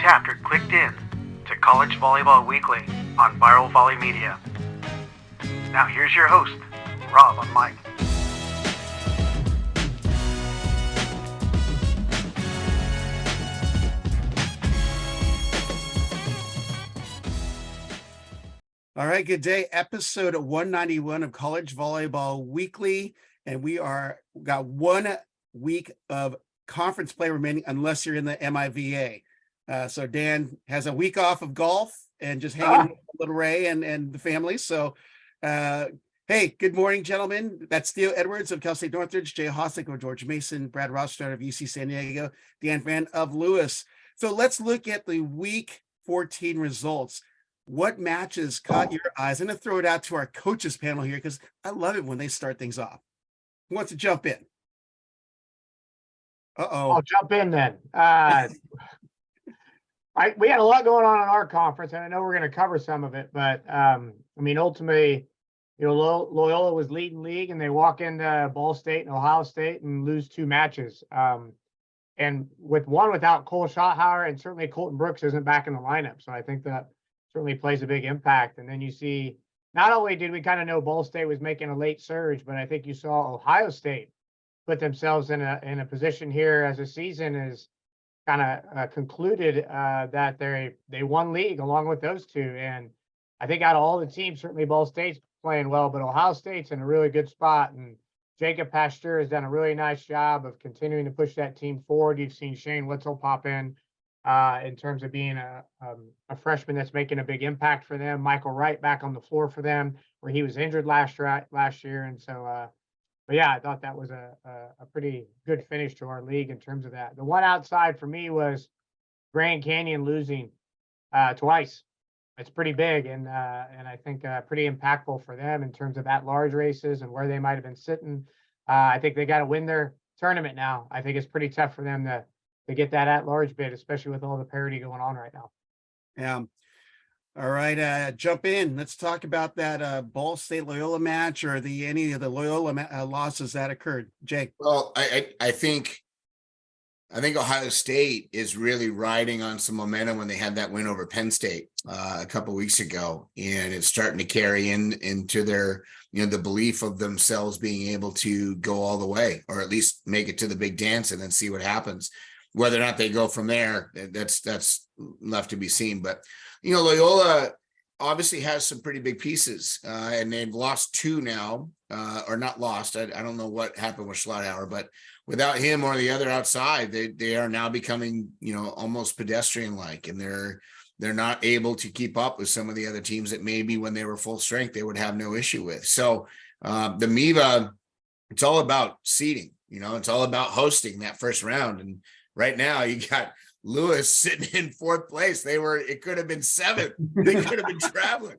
Chapter clicked in to College Volleyball Weekly on Viral Volley Media. Now here's your host, Rob on mic. All right, good day. Episode 191 of College Volleyball Weekly, and we got 1 week of conference play remaining, unless you're in the MIVA. So Dan has a week off of golf and just hanging with little Ray and the family. So, hey, good morning, gentlemen. That's Theo Edwards of Cal State Northridge, Jay Hossack of George Mason, Brad Rothstein of UC San Diego, Dan Van of Lewis. So let's look at the Week 14 results. What matches caught your eyes? I'm going to throw it out to our coaches panel here because I love it when they start things off. Who wants to jump in? I'll jump in then. We had a lot going on in our conference, and I know we're going to cover some of it, but ultimately, Loyola was leading league, and they walk into Ball State and Ohio State and lose 2 matches. And with one without Cole Schotthauer, and certainly Colton Brooks isn't back in the lineup, so I think that certainly plays a big impact. And then you see, not only did we kind of know Ball State was making a late surge, but I think you saw Ohio State put themselves in a position here as the season is kind of concluded that they won league along with those 2. And I think out of all the teams, certainly Ball State's playing well, but Ohio State's in a really good spot. And Jacob Pasteur has done a really nice job of continuing to push that team forward. You've seen Shane Witzel pop in terms of being a freshman that's making a big impact for them. Michael Wright back on the floor for them, where he was injured last year. And so, but yeah, I thought that was a pretty good finish to our league in terms of that. The one outside for me was Grand Canyon losing twice. It's pretty big, and I think pretty impactful for them in terms of at-large races and where they might have been sitting. I think they got to win their tournament now. I think it's pretty tough for them to get that at-large bid, especially with all the parity going on right now. Yeah. All right, jump in. Let's talk about that Ball State Loyola match or any of the Loyola losses that occurred. Jake. Well, I think Ohio State is really riding on some momentum when they had that win over Penn State a couple of weeks ago, and it's starting to carry into their the belief of themselves being able to go all the way, or at least make it to the big dance and then see what happens. Whether or not they go from there, that's left to be seen. But Loyola obviously has some pretty big pieces, and they've lost 2 now, or not lost. I don't know what happened with Schotthauer, but without him or the other outside, they are now becoming almost pedestrian-like, and they're not able to keep up with some of the other teams that maybe when they were full strength they would have no issue with. So the MIVA, it's all about seeding. It's all about hosting that first round, and right now you got Lewis sitting in 4th place. It could have been 7th. They could have been traveling.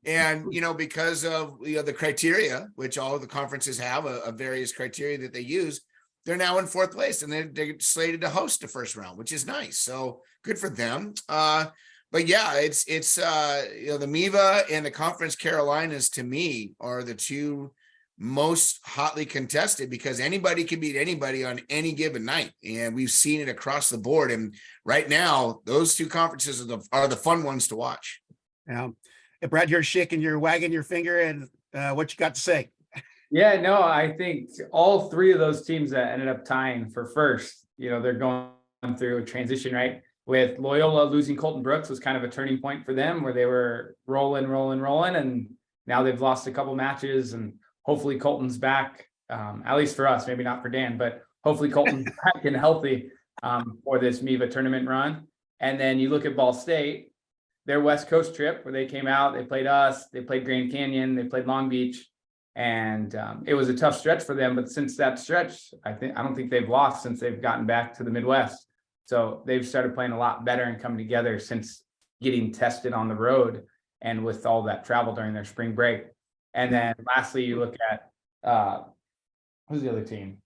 And, because of the criteria, which all of the conferences have a various criteria that they use, they're now in 4th place, and they're slated to host the first round, which is nice. So good for them. But yeah, it's the MIVA and the Conference Carolinas, to me, are the 2 most hotly contested, because anybody can beat anybody on any given night, and we've seen it across the board. And right now, those 2 conferences are the fun ones to watch. Yeah, Brad, you're wagging your finger, and what you got to say? Yeah, no, I think all 3 of those teams that ended up tying for first, they're going through a transition, right? With Loyola losing Colton Brooks was kind of a turning point for them, where they were rolling, and now they've lost a couple matches, and hopefully Colton's back, at least for us, maybe not for Dan, but hopefully Colton's back and healthy for this MIVA tournament run. And then you look at Ball State, their West Coast trip, where they came out, they played us, they played Grand Canyon, they played Long Beach, and it was a tough stretch for them. But since that stretch, I don't think they've lost since they've gotten back to the Midwest. So they've started playing a lot better and coming together since getting tested on the road and with all that travel during their spring break. And then lastly, you look at who's the other team?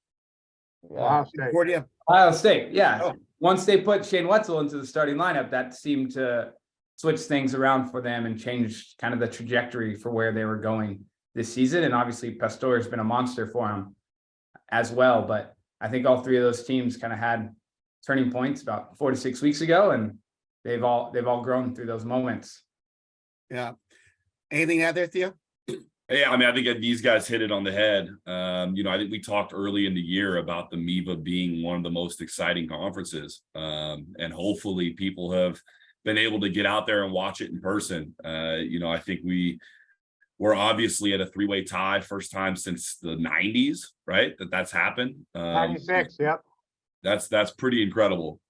Ohio State. Ohio State, yeah. Oh. Once they put Shane Wetzel into the starting lineup, that seemed to switch things around for them and change kind of the trajectory for where they were going this season. And obviously Pasteur has been a monster for them as well. But I think all 3 of those teams kind of had turning points about 4 to 6 weeks ago, and they've all grown through those moments. Yeah. Anything out there, Theo? Yeah, I mean, I think these guys hit it on the head. I think we talked early in the year about the MIVA being one of the most exciting conferences. And hopefully people have been able to get out there and watch it in person. I think we're obviously at a 3-way tie, first time since the 90s, right? That's happened. 96, yep. That's pretty incredible.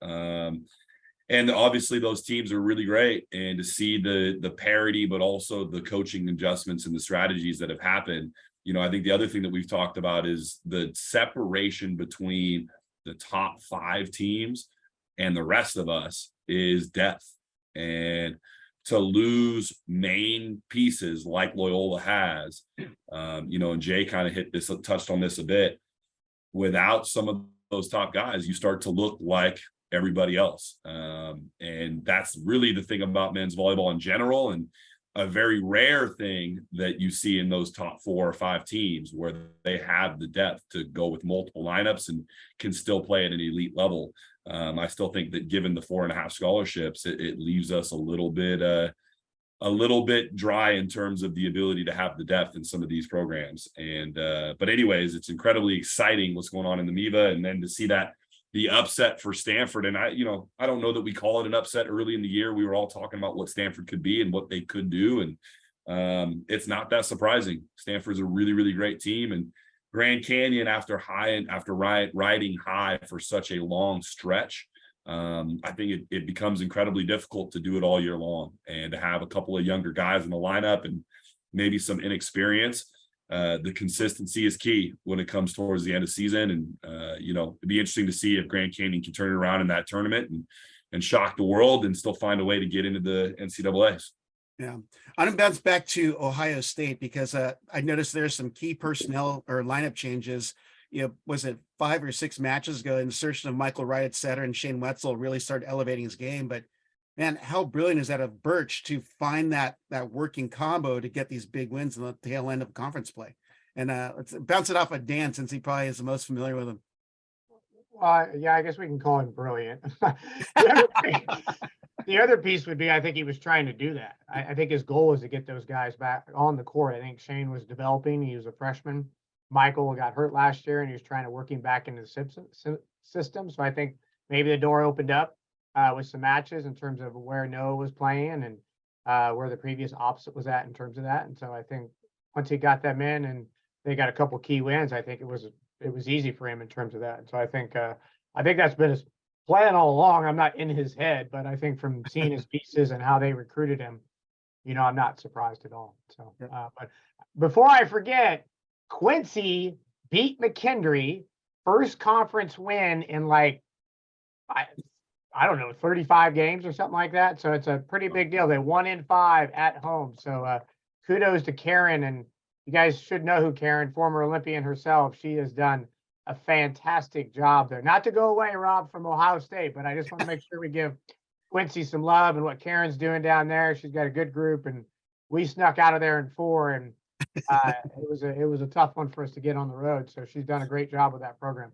And obviously those teams are really great, and to see the parity, but also the coaching adjustments and the strategies that have happened. I think the other thing that we've talked about is the separation between the top 5 teams and the rest of us is depth. And to lose main pieces like Loyola has, and Jay kind of touched on this a bit, without some of those top guys, you start to look like everybody else. And that's really the thing about men's volleyball in general, and a very rare thing that you see in those top 4 or 5 teams, where they have the depth to go with multiple lineups and can still play at an elite level. I still think that given the 4.5 scholarships, it leaves us a little bit dry in terms of the ability to have the depth in some of these programs. And but anyways, it's incredibly exciting what's going on in the MIVA, and then to see that the upset for Stanford. And I don't know that we call it an upset early in the year. We were all talking about what Stanford could be and what they could do. And it's not that surprising. Stanford's a really, really great team. And Grand Canyon, after riding high for such a long stretch, I think it becomes incredibly difficult to do it all year long, and to have a couple of younger guys in the lineup and maybe some inexperience. The consistency is key when it comes towards the end of season. And, it'd be interesting to see if Grand Canyon can turn it around in that tournament and shock the world and still find a way to get into the NCAAs. Yeah. I'm going to bounce back to Ohio State, because I noticed there's some key personnel or lineup changes. Was it 5 or 6 matches ago, insertion of Michael Wright at center, and Shane Wetzel really started elevating his game. But man, how brilliant is that of Birch to find that working combo to get these big wins in the tail end of conference play? And let's bounce it off of Dan, since he probably is the most familiar with him. Yeah, I guess we can call him brilliant. The other piece would be, I think he was trying to do that. I think his goal was to get those guys back on the court. I think Shane was developing. He was a freshman. Michael got hurt last year, and he was trying to work him back into the system. So I think maybe the door opened up with some matches in terms of where Noah was playing and where the previous opposite was at in terms of that. And so I think once he got them in and they got a couple key wins, I think it was easy for him in terms of that. And so I think that's been his plan all along. I'm not in his head, but I think from seeing his pieces and how they recruited him, I'm not surprised at all. So, but before I forget, Quincy beat McKendree, first conference win in I don't know, 35 games or something like that. So it's a pretty big deal. They won in 5 at home. So kudos to Karen, and you guys should know who Karen, former Olympian herself. She has done a fantastic job there. Not to go away, Rob, from Ohio State, but I just want to make sure we give Quincy some love and what Karen's doing down there. She's got a good group, and we snuck out of there in 4, and it was a tough one for us to get on the road. So she's done a great job with that program.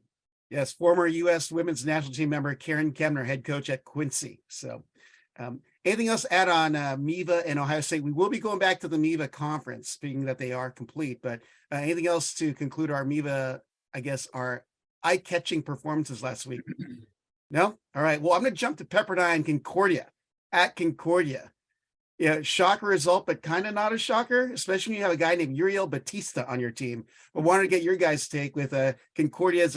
Yes, former U.S. women's national team member Karen Kemner, head coach at Quincy. So anything else to add on MIVA and Ohio State? We will be going back to the MIVA conference, speaking that they are complete, but anything else to conclude our MIVA, I guess, our eye-catching performances last week? No? All right. Well, I'm going to jump to Pepperdine Concordia at Concordia. Yeah, shocker result, but kind of not a shocker, especially when you have a guy named Uriel Batista on your team. I wanted to get your guys' take with Concordia as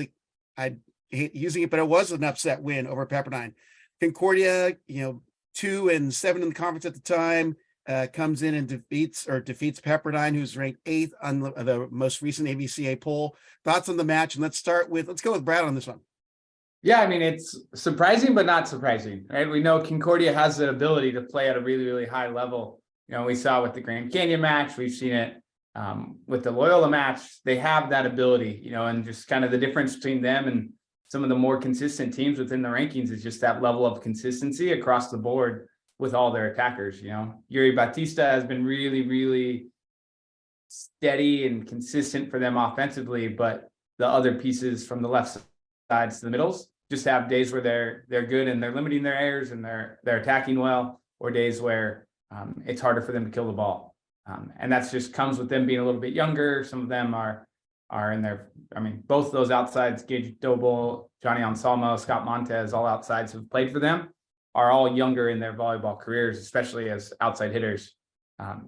I hate using it, but it was an upset win over Pepperdine. Concordia, 2-7 in the conference at the time, comes in and defeats Pepperdine, who's ranked 8th on the most recent AVCA poll. Thoughts on the match? And let's go with Brad on this one. Yeah, I mean, it's surprising, but not surprising, right? We know Concordia has the ability to play at a really, really high level. We saw with the Grand Canyon match, we've seen it with the Loyola match. They have that ability, and just kind of the difference between them and some of the more consistent teams within the rankings is just that level of consistency across the board with all their attackers. Yuri Batista has been really, really steady and consistent for them offensively, but the other pieces from the left side to the middles just have days where they're good and they're limiting their errors and they're attacking well, or days where it's harder for them to kill the ball. And that's just comes with them being a little bit younger. Some of them are in their, I mean, both of those outsides, Gage Doble, Johnny Anselmo, Scott Montez, all outsides who've played for them, are all younger in their volleyball careers, especially as outside hitters.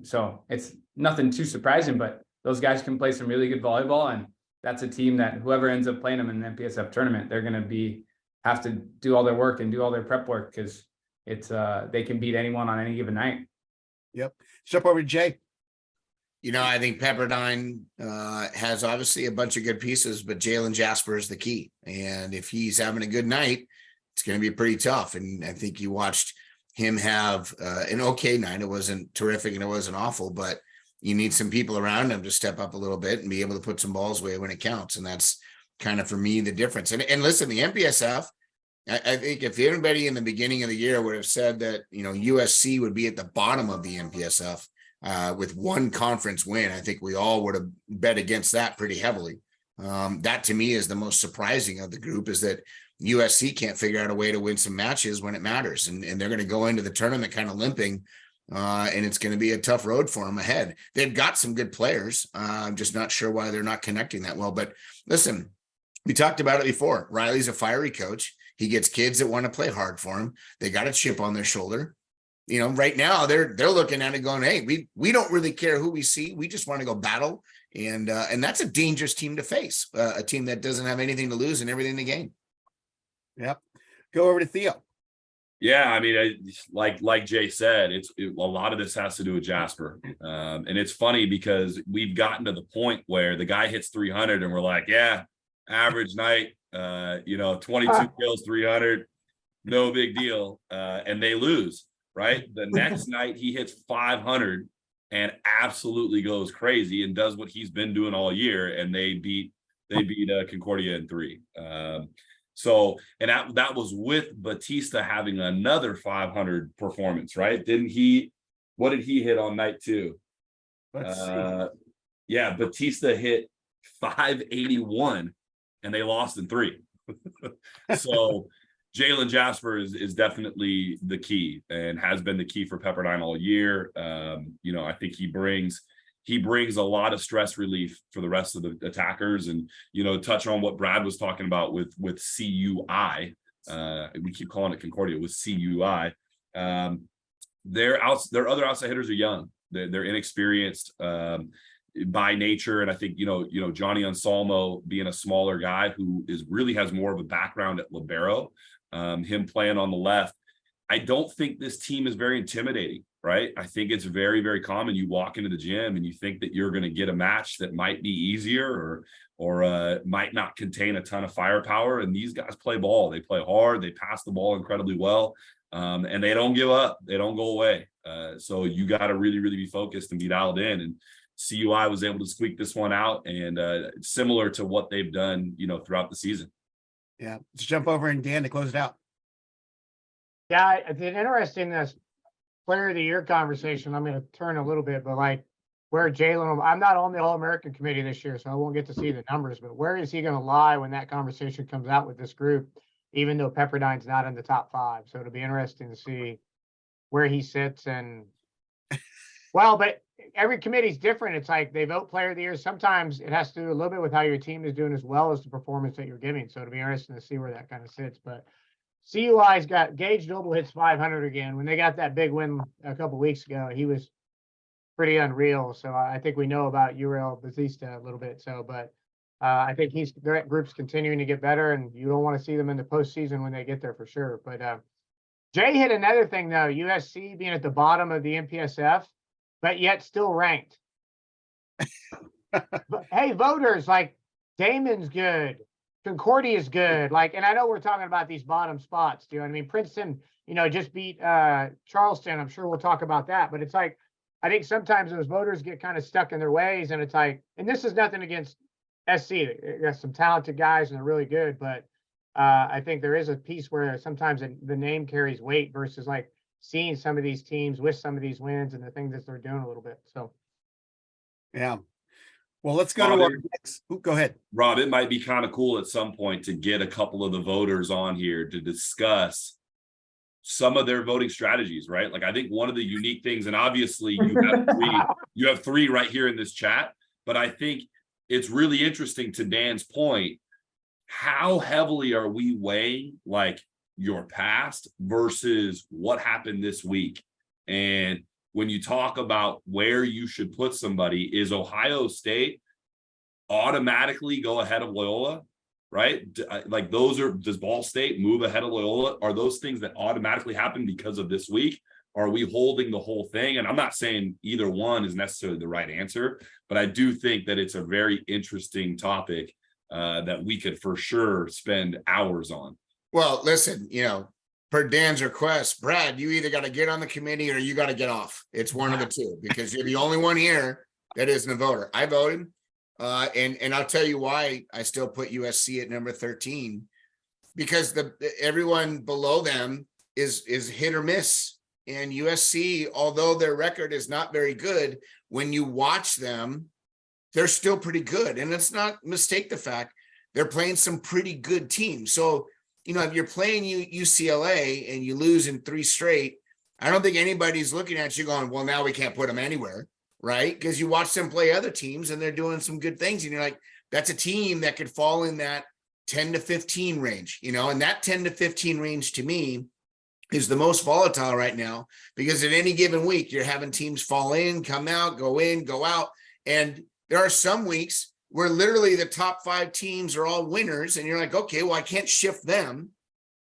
So it's nothing too surprising, but those guys can play some really good volleyball, and that's a team that whoever ends up playing them in the MPSF tournament, they're going to have to do all their work and do all their prep work, because it's they can beat anyone on any given night. Yep. Step over to Jay. You know, I think Pepperdine has obviously a bunch of good pieces, but Jalen Jasper is the key. And if he's having a good night, it's going to be pretty tough. And I think you watched him have an okay night. It wasn't terrific and it wasn't awful, but you need some people around him to step up a little bit and be able to put some balls away when it counts. And that's kind of, for me, the difference. And listen, the MPSF, I think if anybody in the beginning of the year would have said that, you know, USC would be at the bottom of the MPSF with one conference win, I think we all would have bet against that pretty heavily. That to me is the most surprising of the group, is that USC can't figure out a way to win some matches when it matters. And they're going to go into the tournament kind of limping. And it's going to be a tough road for them ahead. They've got some good players. I'm just not sure why they're not connecting that well. But listen, we talked about it before. Riley's a fiery coach. He gets kids that want to play hard for him. They got a chip on their shoulder. You know, right now they're looking at it going, hey, we don't really care who we see. We just want to go battle. And that's a dangerous team to face, a team that doesn't have anything to lose and everything to gain. Yep. Go over to Theo. Yeah, I mean, like Jay said, a lot of this has to do with Jasper. And it's funny because we've gotten to the point where the guy hits 300 and we're like, yeah, average night, 22 kills, 300, no big deal. And they lose, right? The next night he hits 500 and absolutely goes crazy and does what he's been doing all year. And they beat Concordia in 3. So, and that was with Batista having another 500 performance, right? What did he hit on night 2? Let's see. Yeah, Batista hit 581 and they lost in 3. So Jalen Jasper is definitely the key and has been the key for Pepperdine all year. I think he brings a lot of stress relief for the rest of the attackers. And, touch on what Brad was talking about with CUI. We keep calling it Concordia with CUI. Their other outside hitters are young. They're inexperienced by nature. And I think, Johnny Anselmo being a smaller guy who really has more of a background at libero, him playing on the left. I don't think this team is very intimidating, right? I think it's very, very common. You walk into the gym and you think that you're going to get a match that might be easier or might not contain a ton of firepower. And these guys play ball. They play hard. They pass the ball incredibly well. And they don't give up. They don't go away. So you got to really, really be focused and be dialed in. And CUI was able to squeak this one out, and similar to what they've done, throughout the season. Yeah. Let's jump over and Dan to close it out. Yeah, it's interesting, this player of the year conversation. I'm going to turn a little bit, but where Jalen, I'm not on the All-American committee this year, so I won't get to see the numbers, but where is he going to lie when that conversation comes out with this group, even though Pepperdine's not in the top 5? So it'll be interesting to see where he sits. And but every committee's different. It's like they vote player of the year. Sometimes it has to do a little bit with how your team is doing as well as the performance that you're giving. So it'll be interesting to see where that kind of sits. But CUI's got Gage Doble hits 500 again. When they got that big win a couple weeks ago, he was pretty unreal. So I think we know about Uriel Batista a little bit. So, but I think their group's continuing to get better, and you don't want to see them in the postseason when they get there for sure. But Jay hit another thing though, USC being at the bottom of the MPSF, but yet still ranked. But, hey, voters, Damon's good. Concordia is good. And I know we're talking about these bottom spots, too. I mean, Princeton, just beat Charleston. I'm sure we'll talk about that. But it's I think sometimes those voters get kind of stuck in their ways. And it's and this is nothing against SC. They got some talented guys and they're really good. But I think there is a piece where sometimes the name carries weight versus seeing some of these teams with some of these wins and the things that they're doing a little bit. So, yeah. Well, let's go to our next. Go ahead. Rob, it might be kind of cool at some point to get a couple of the voters on here to discuss some of their voting strategies, right? Like I think one of the unique things, and obviously you have three right here in this chat, but I think it's really interesting to Dan's point. How heavily are we weighing like your past versus what happened this week? And when you talk about where you should put somebody, is Ohio State automatically go ahead of Loyola, right? Like does Ball State move ahead of Loyola? Are those things that automatically happen because of this week? Are we holding the whole thing? And I'm not saying either one is necessarily the right answer, but I do think that it's a very interesting topic that we could for sure spend hours on. Well, listen, per Dan's request, Brad, you either got to get on the committee or you got to get off. It's one of the two, because you're the only one here that isn't a voter. I voted. And I'll tell you why I still put USC at number 13, because everyone below them is hit or miss. And USC, although their record is not very good, when you watch them, they're still pretty good. And let's not mistake the fact they're playing some pretty good teams. So, if you're playing UCLA and you lose in 3 straight, I don't think anybody's looking at you going, well, now we can't put them anywhere, right? Because you watch them play other teams and they're doing some good things. And you're like, that's a team that could fall in that 10 to 15 range, and that 10 to 15 range to me is the most volatile right now, because at any given week, you're having teams fall in, come out, go in, go out. And there are some weeks where literally the top 5 teams are all winners. And you're like, okay, well, I can't shift them.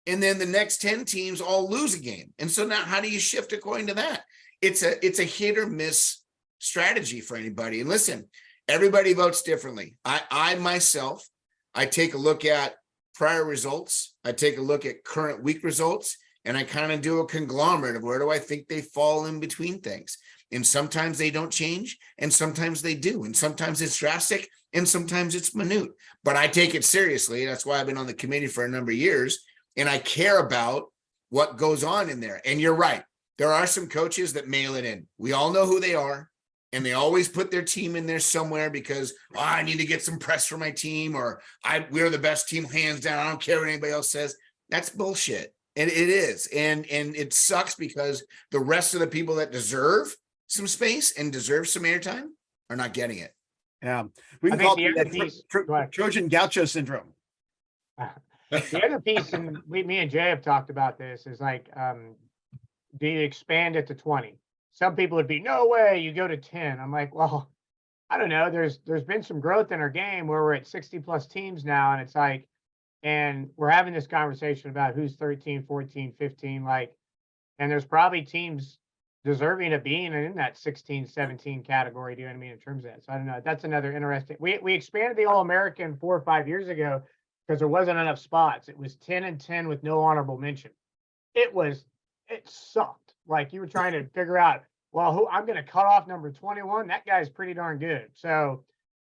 And then the next 10 teams all lose a game. And so now how do you shift according to that? It's a hit or miss strategy for anybody. And listen, everybody votes differently. I myself, I take a look at prior results. I take a look at current week results, and I kind of do a conglomerate of where do I think they fall in between things. And sometimes they don't change, and sometimes they do. And sometimes it's drastic, and sometimes it's minute. But I take it seriously. That's why I've been on the committee for a number of years, and I care about what goes on in there. And you're right. There are some coaches that mail it in. We all know who they are, and they always put their team in there somewhere because I need to get some press for my team, or we're the best team hands down. I don't care what anybody else says. That's bullshit. And it is. And it sucks because the rest of the people that deserve some space and deserve some airtime are not getting it. Yeah. We can call it Trojan Gaucho syndrome. The other piece, and me and Jay have talked about this, is like, do you expand it to 20? Some people would be, no way, you go to 10. I'm like, well, I don't know. There's been some growth in our game where we're at 60 plus teams now. And it's like, and we're having this conversation about who's 13, 14, 15, and there's probably teams deserving of being in that 16, 17 category. Do you know what I mean? In terms of that. So I don't know. That's another interesting. We expanded the All-American 4 or 5 years ago because there wasn't enough spots. It was 10 and 10 with no honorable mention. It sucked. Like you were trying to figure out, well, who I'm going to cut off number 21. That guy's pretty darn good. So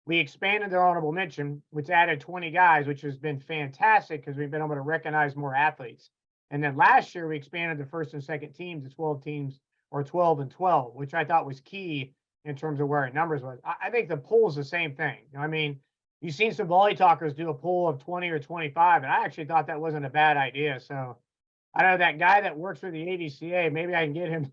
we expanded their honorable mention, which added 20 guys, which has been fantastic because we've been able to recognize more athletes. And then last year we expanded the first and second teams to 12 teams or 12 and 12, which I thought was key in terms of where our numbers was. I think the poll is the same thing. I mean, you've seen some volley talkers do a poll of 20 or 25, and I actually thought that wasn't a bad idea. So I know that guy that works for the AVCA, maybe I can get him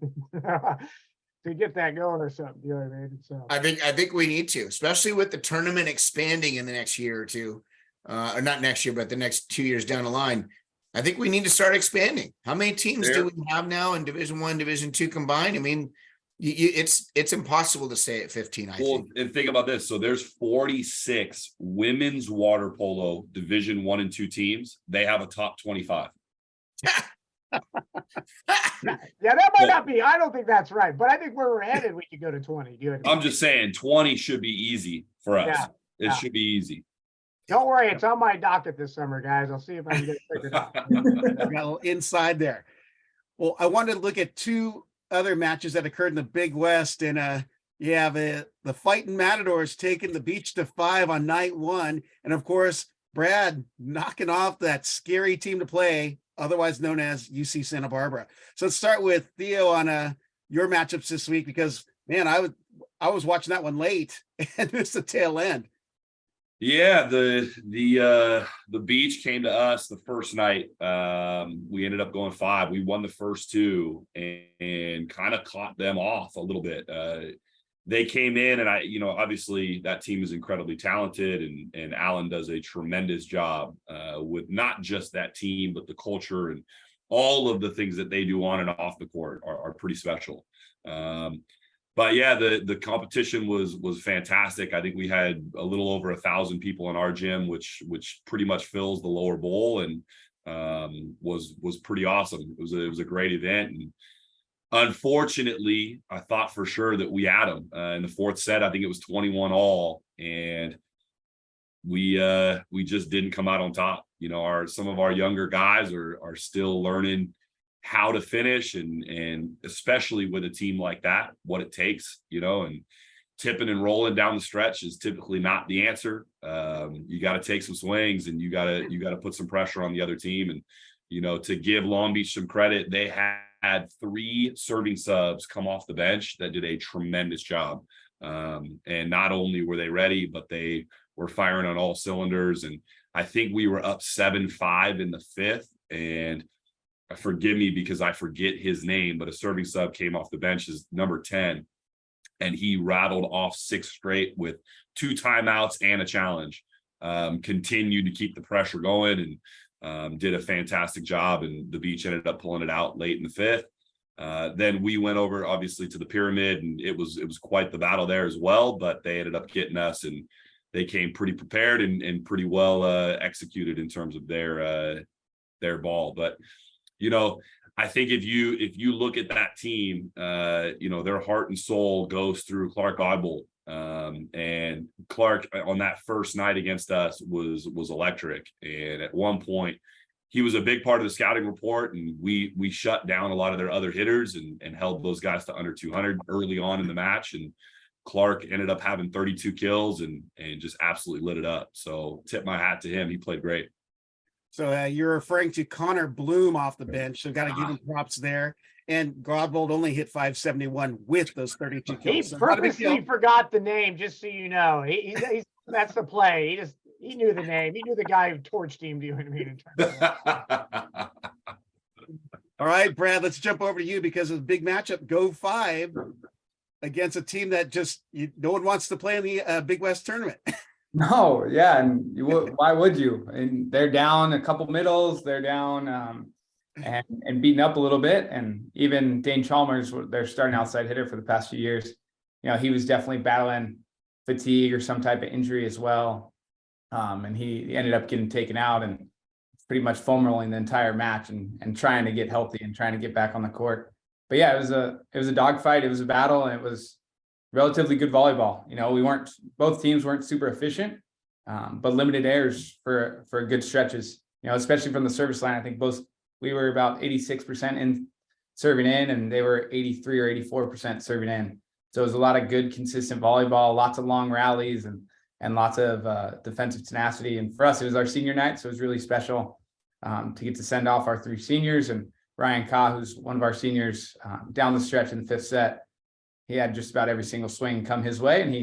to get that going or something. You know what I mean? So I think we need to, especially with the tournament expanding in the next year or two, or not next year, but the next 2 years down the line. I think we need to start expanding. How many teams do we have now in Division I, Division II combined? I mean, it's impossible to stay at 15. I think. And think about this. So there's 46 women's water polo Division I and II teams. They have a top 25. Yeah, that might not be. I don't think that's right, but I think where we're headed, we could go to 20. I'm just saying 20 should be easy for us. It should be easy. Don't worry, it's on my docket this summer, guys. I'll see if I can get it figured out. Got a little inside there. Well, I wanted to look at 2 other matches that occurred in the Big West, and the Fighting Matadors taking the Beach to 5 on night 1, and of course Brad knocking off that scary team to play, otherwise known as UC Santa Barbara. So let's start with Theo on your matchups this week, because man, I was watching that one late and missed the tail end. Yeah, the beach came to us the first night. We ended up going 5. We won the first 2 and kind of caught them off a little bit. They came in, and obviously that team is incredibly talented, and Alan does a tremendous job with not just that team, but the culture and all of the things that they do on and off the court are pretty special. But yeah, the competition was fantastic. I think we had a little over 1,000 people in our gym, which pretty much fills the lower bowl, and was pretty awesome. It was a great event, and unfortunately, I thought for sure that we had them in the 4th set. I think it was 21 all, and we just didn't come out on top. Some of our younger guys are still learning how to finish, and especially with a team like that, what it takes, and tipping and rolling down the stretch is typically not the answer. You got to take some swings, and you got to put some pressure on the other team. And to give Long Beach some credit, they had 3 serving subs come off the bench that did a tremendous job. And not only were they ready, but they were firing on all cylinders. And I think we were up 7-5 in the 5th, and forgive me because I forget his name, but a serving sub came off the bench as number 10, and he rattled off 6 straight with 2 timeouts and a challenge. Continued to keep the pressure going, and did a fantastic job, and the beach ended up pulling it out late in the 5th. Then we went over obviously to the pyramid, and it was quite the battle there as well, but they ended up getting us, and they came pretty prepared and pretty well executed in terms of their ball. But I think if you look at that team, their heart and soul goes through Clark Godbold. And Clark on that first night against us was electric. And at one point, he was a big part of the scouting report, and we shut down a lot of their other hitters and held those guys to under 200 early on in the match. And Clark ended up having 32 kills and just absolutely lit it up. So tip my hat to him. He played great. So you're referring to Connor Bloom off the bench. So got to give him props there. And Godbold only hit 571 with those 32 kills. He purposely forgot the name, just so you know. He's that's the play. He knew the name. He knew the guy who torched him. Do you know what I mean? All right, Brad, let's jump over to you because of the big matchup. Go 5 against a team that no one wants to play in the Big West tournament. No, yeah, and why would you? And they're down a couple middles. They're down and beaten up a little bit. And even Dane Chalmers, their starting outside hitter for the past few years, he was definitely battling fatigue or some type of injury as well. And he ended up getting taken out and pretty much foam rolling the entire match and trying to get healthy and trying to get back on the court. But yeah, it was a dogfight. It was a battle, and it was relatively good volleyball. Both teams weren't super efficient, but limited errors for good stretches, especially from the service line. I think we were about 86% in serving in, and they were 83 or 84% serving in. So it was a lot of good, consistent volleyball, lots of long rallies and lots of defensive tenacity. And for us, it was our senior night. So it was really special to get to send off our 3 seniors, and Ryan Ka, who's one of our seniors, down the stretch in the 5th set. He had just about every single swing come his way, and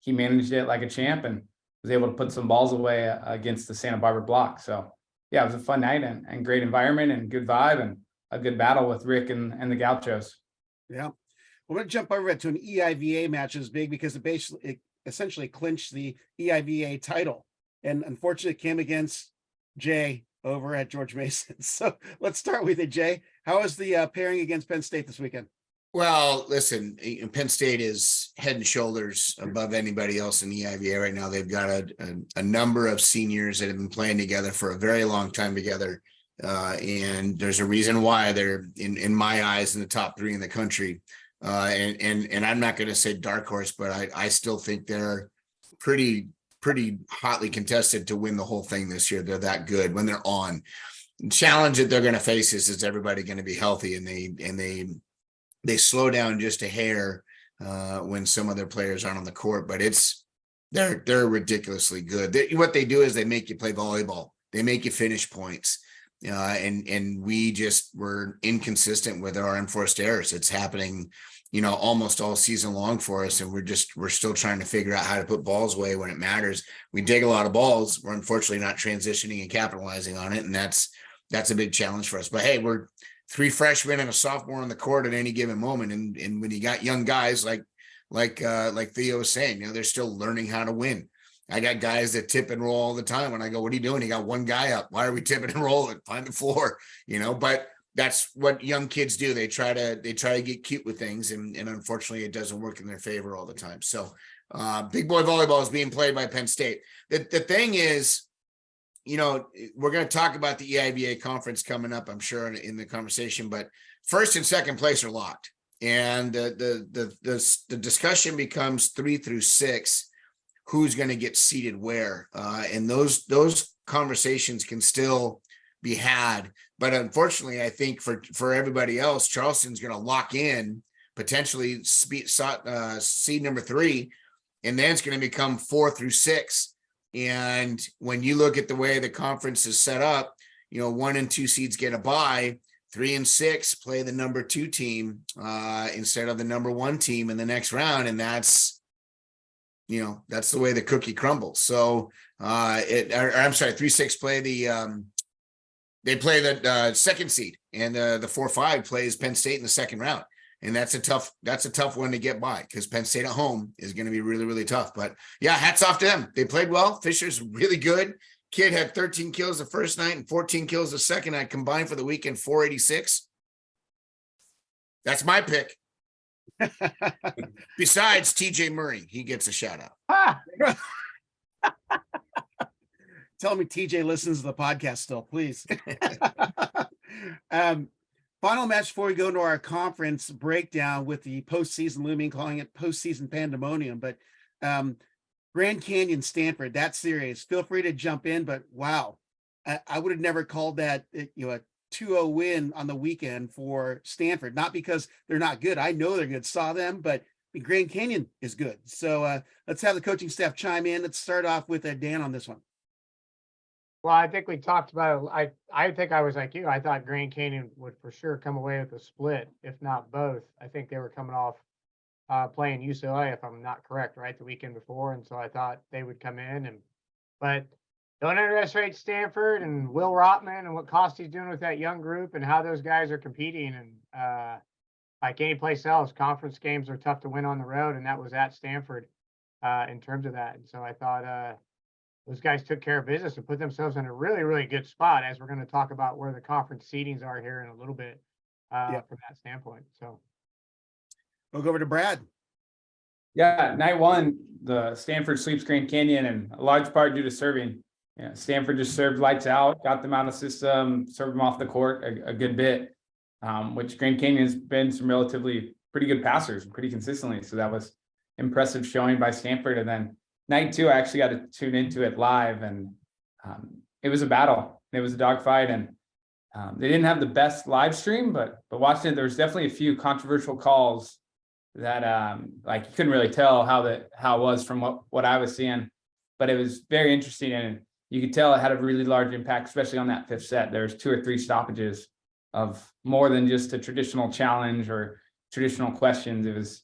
he managed it like a champ and was able to put some balls away against the Santa Barbara block. So yeah, it was a fun night and great environment and good vibe and a good battle with Rick and the Gauchos. Yeah. We're going to jump over to an EIVA match is big because it essentially clinched the EIVA title. And unfortunately it came against Jay over at George Mason. So let's start with it, Jay. How was the pairing against Penn State this weekend? Well, listen, Penn State is head and shoulders above anybody else in EIVA right now. They've got a number of seniors that have been playing together for a very long time together. And there's a reason why they're in my eyes in the top 3 in the country. And I'm not going to say dark horse, but I still think they're pretty hotly contested to win the whole thing this year. They're that good when they're on. The challenge that they're going to face is everybody going to be healthy, and they slow down just a hair when some of their players aren't on the court, but they're ridiculously good. What they do is they make you play volleyball. They make you finish points. and we just were inconsistent with our enforced errors. It's happening, almost all season long for us, and we're still trying to figure out how to put balls away when it matters. We dig a lot of balls. We're unfortunately not transitioning and capitalizing on it, and that's a big challenge for us. But hey, we're 3 freshmen and a sophomore on the court at any given moment, and when you got young guys like Theo was saying, they're still learning how to win. I got guys that tip and roll all the time. When I go, what are you doing? You got one guy up. Why are we tipping and rolling? Find the floor, but that's what young kids do. They try to get cute with things, and unfortunately it doesn't work in their favor all the time. So big boy volleyball is being played by Penn State. The thing is, we're going to talk about the EIVA conference coming up, I'm sure, in the conversation, but first and second place are locked. And the discussion becomes 3 through 6, who's going to get seated where. And those conversations can still be had. But unfortunately, I think for everybody else, Charleston's going to lock in potentially seed number 3, and then it's going to become 4 through 6. And when you look at the way the conference is set up, 1 and 2 seeds get a bye. 3 and 6 play the number 2 team instead of the number 1 team in the next round, and that's the way the cookie crumbles. So 3-6 play they play the second seed, and the 4-5 plays Penn State in the second round, and that's a tough one to get by, because Penn State at home is going to be really, really tough. But yeah, hats off to them. They played well. Fisher's really good. Kid had 13 kills the first night and 14 kills the second night, combined for the weekend 486. That's my pick. Besides TJ Murray, he gets a shout out. Tell me TJ listens to the podcast still, please. Final match before we go into our conference breakdown with the postseason looming, calling it postseason pandemonium. But Grand Canyon, Stanford, that series, feel free to jump in, but wow, I would have never called that, a 2-0 win on the weekend for Stanford, not because they're not good. I know they're good, saw them, but Grand Canyon is good. So let's have the coaching staff chime in. Let's start off with Dan on this one. Well, I think we talked about it. I think I was like you. I thought Grand Canyon would for sure come away with a split, if not both. I think they were coming off playing UCLA, if I'm not correct, right, the weekend before, and so I thought they would come in. But don't underestimate Stanford and Will Rotman and what Costy's doing with that young group and how those guys are competing. And like any place else, conference games are tough to win on the road, and that was at Stanford in terms of that. And so I thought those guys took care of business and put themselves in a really, really good spot, as we're going to talk about where the conference seedings are here in a little bit from that standpoint. So we'll go over to Brad. Yeah, night 1, the Stanford sweeps Grand Canyon, and a large part due to serving. Stanford just served lights out, got them out of the system, served them off the court a good bit, which Grand Canyon's been some relatively pretty good passers pretty consistently. So that was impressive showing by Stanford. And then night 2, I actually got to tune into it live, and it was a battle. It was a dogfight, and they didn't have the best live stream, but watching it, there was definitely a few controversial calls that like you couldn't really tell how it was from what I was seeing, but it was very interesting, and you could tell it had a really large impact, especially on that 5th set. There's 2 or 3 stoppages of more than just a traditional challenge or traditional questions. It was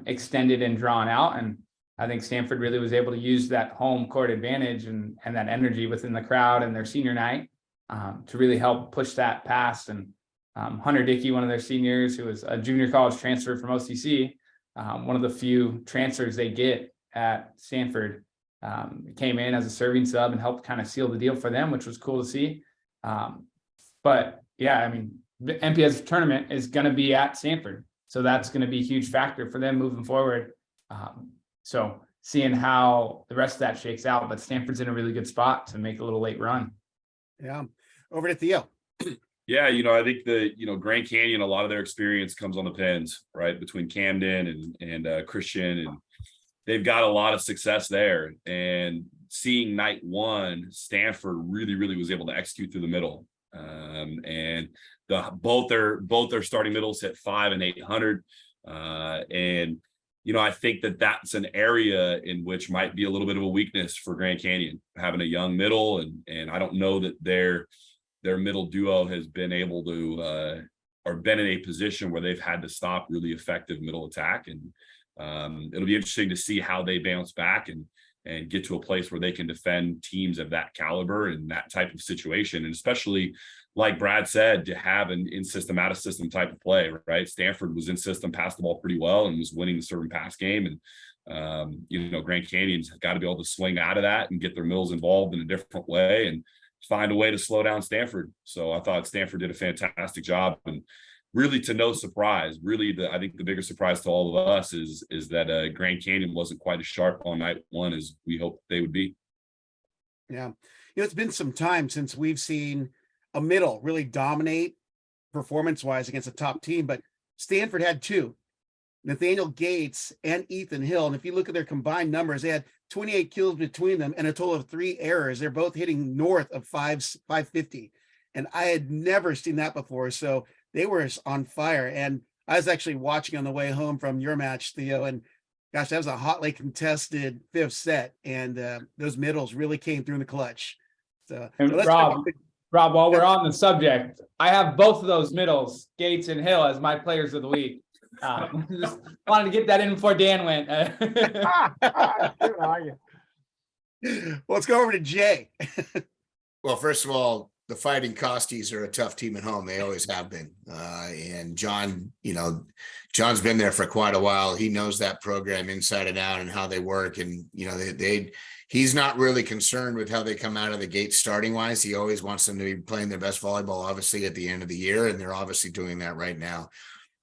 extended and drawn out, and I think Stanford really was able to use that home court advantage and that energy within the crowd and their senior night to really help push that past. And Hunter Dickey, one of their seniors, who was a junior college transfer from OCC, one of the few transfers they get at Stanford, came in as a serving sub and helped kind of seal the deal for them, which was cool to see. But yeah, I mean, the MPSF tournament is going to be at Stanford, so that's going to be a huge factor for them moving forward. So seeing how the rest of that shakes out, but Stanford's in a really good spot to make a little late run. Yeah. Over to Theo. Yeah, I think Grand Canyon, a lot of their experience comes on the pins, right, between Camden and Christian, and they've got a lot of success there. And seeing night 1, Stanford really, really was able to execute through the middle. And both their starting middles hit 5 and 800. And I think that's an area in which might be a little bit of a weakness for Grand Canyon, having a young middle, and I don't know that they're their middle duo has been able to or been in a position where they've had to stop really effective middle attack. And it'll be interesting to see how they bounce back and get to a place where they can defend teams of that caliber in that type of situation. And especially, like Brad said, to have an in-system, out-of-system type of play, right? Stanford was in system, passed the ball pretty well, and was winning the serve and pass game. And, Grand Canyon's got to be able to swing out of that and get their middles involved in a different way and find a way to slow down Stanford. So I thought Stanford did a fantastic job. And really, to no surprise, I think the bigger surprise to all of us is that Grand Canyon wasn't quite as sharp on night one as we hoped they would be. Yeah. It's been some time since we've seen a middle really dominate performance-wise against a top team, but Stanford had two, Nathaniel Gates and Ethan Hill. And if you look at their combined numbers, they had 28 kills between them and a total of 3 errors. They're both hitting north of 550. And I had never seen that before. So they were on fire. And I was actually watching on the way home from your match, Theo, and gosh, that was a hotly contested 5th set. And those middles really came through in the clutch. So Rob, while we're on the subject, I have both of those middles, Gates and Hill, as my players of the week. Just wanted to get that in before Dan went. Well, let's go over to Jay. Well, first of all, the Fighting Costies are a tough team at home. They always have been. And John, John's been there for quite a while. He knows that program inside and out and how they work. And, he's not really concerned with how they come out of the gate starting wise. He always wants them to be playing their best volleyball, obviously, at the end of the year. And they're obviously doing that right now.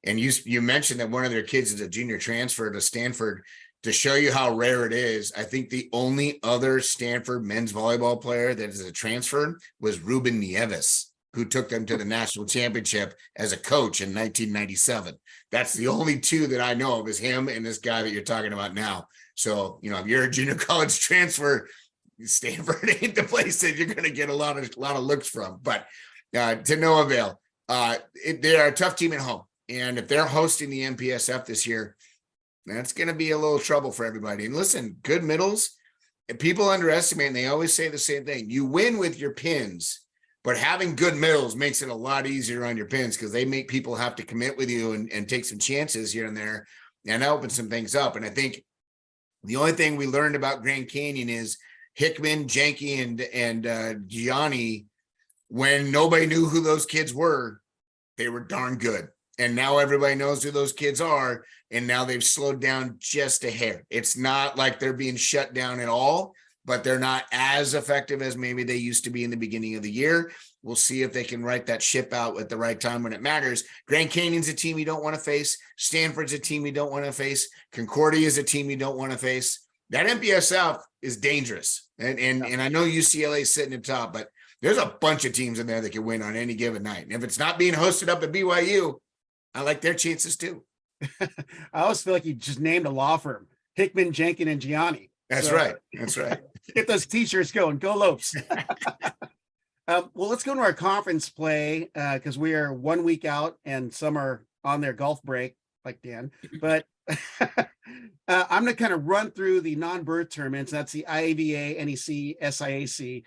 And you mentioned that one of their kids is a junior transfer to Stanford. To show you how rare it is, I think the only other Stanford men's volleyball player that is a transfer was Ruben Nieves, who took them to the national championship as a coach in 1997. That's the only two that I know of, is him and this guy that you're talking about now. So, if you're a junior college transfer, Stanford ain't the place that you're going to get a lot of looks from. But to no avail. They are a tough team at home. And if they're hosting the MPSF this year, that's going to be a little trouble for everybody. And listen, good middles, people underestimate, and they always say the same thing. You win with your pins, but having good middles makes it a lot easier on your pins, because they make people have to commit with you and take some chances here and there and open some things up. And I think the only thing we learned about Grand Canyon is Hickman, Janke, and Gianni, when nobody knew who those kids were, they were darn good. And now everybody knows who those kids are. And now they've slowed down just a hair. It's not like they're being shut down at all, but they're not as effective as maybe they used to be in the beginning of the year. We'll see if they can write that ship out at the right time when it matters. Grand Canyon's a team you don't want to face. Stanford's a team you don't want to face. Concordia is a team you don't want to face. That MPSF is dangerous. And I know UCLA is sitting at top, but there's a bunch of teams in there that can win on any given night. And if it's not being hosted up at BYU, I like their chances too. I always feel like you just named a law firm: Hickman, Jenkins, and Gianni. That's right. That's right. Get those t-shirts going. Go Lopes. Well, let's go to our conference play, because we are 1 week out and some are on their golf break, like Dan. But I'm going to kind of run through the non-Berth tournaments. That's the IAVA, NEC, SIAC.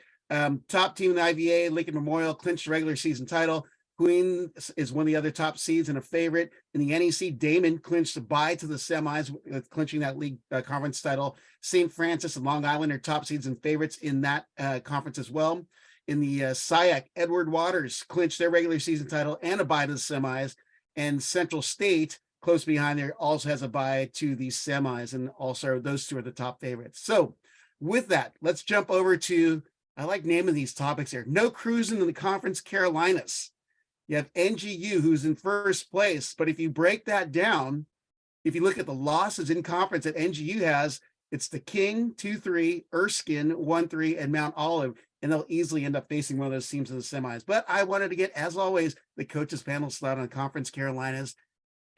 Top team in the IVA, Lincoln Memorial, clinched the regular season title. Queen is one of the other top seeds and a favorite. In the NEC, Damon clinched a bye to the semis, clinching that league conference title. St. Francis and Long Island are top seeds and favorites in that conference as well. In the SIAC, Edward Waters clinched their regular season title and a bye to the semis. And Central State, close behind there, also has a bye to the semis. And also those two are the top favorites. So with that, let's jump over to, I like naming these topics here. No cruising in the Conference Carolinas. You have NGU, who's in first place. But if you break that down, if you look at the losses in conference that NGU has, it's the King 2-3, Erskine 1-3, and Mount Olive. And they'll easily end up facing one of those teams in the semis. But I wanted to get, as always, the coaches panel slot on Conference Carolinas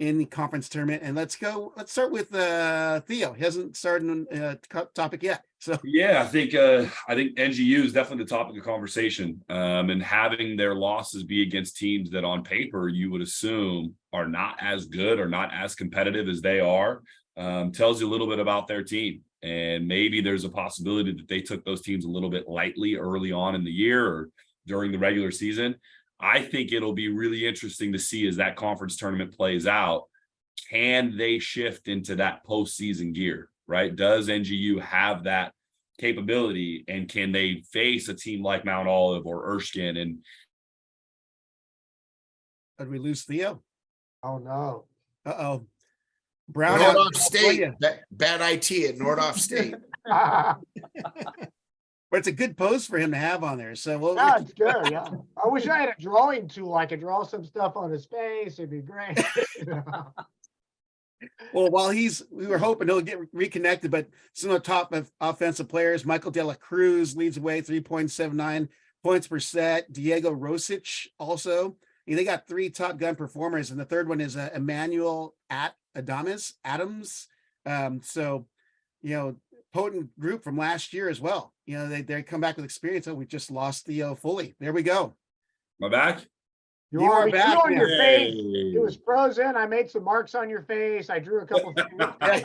in the conference tournament. And let's start with Theo. He hasn't started on topic yet. So yeah, I think NGU is definitely the topic of conversation. And having their losses be against teams that on paper you would assume are not as good or not as competitive as they are, tells you a little bit about their team. And maybe there's a possibility that they took those teams a little bit lightly early on in the year, or during the regular season. I think it'll be really interesting to see as that conference tournament plays out. Can they shift into that postseason gear, right? Does NGU have that capability, and can they face a team like Mount Olive or Erskine? And Did we lose Theo? Oh, no. Uh-oh. Brown out in Nordoff State, California. bad IT at Nordoff State. But it's a good post for him to have on there. So we'll, Yeah, it's good. Yeah. I wish I had a drawing tool. I could draw some stuff on his face. It'd be great. well, while we were hoping he'll get reconnected, but some of the top of offensive players, Michael De La Cruz leads away 3.79 points per set. Diego Rosic also. They got 3 top gun performers, and the third one is Emmanuel Adams. So, potent group from last year as well. They come back with experience. Oh, we just lost Theo fully. There we go. am I back? You are me back on your now. face. It was frozen. I made some marks on your face. I drew a couple things.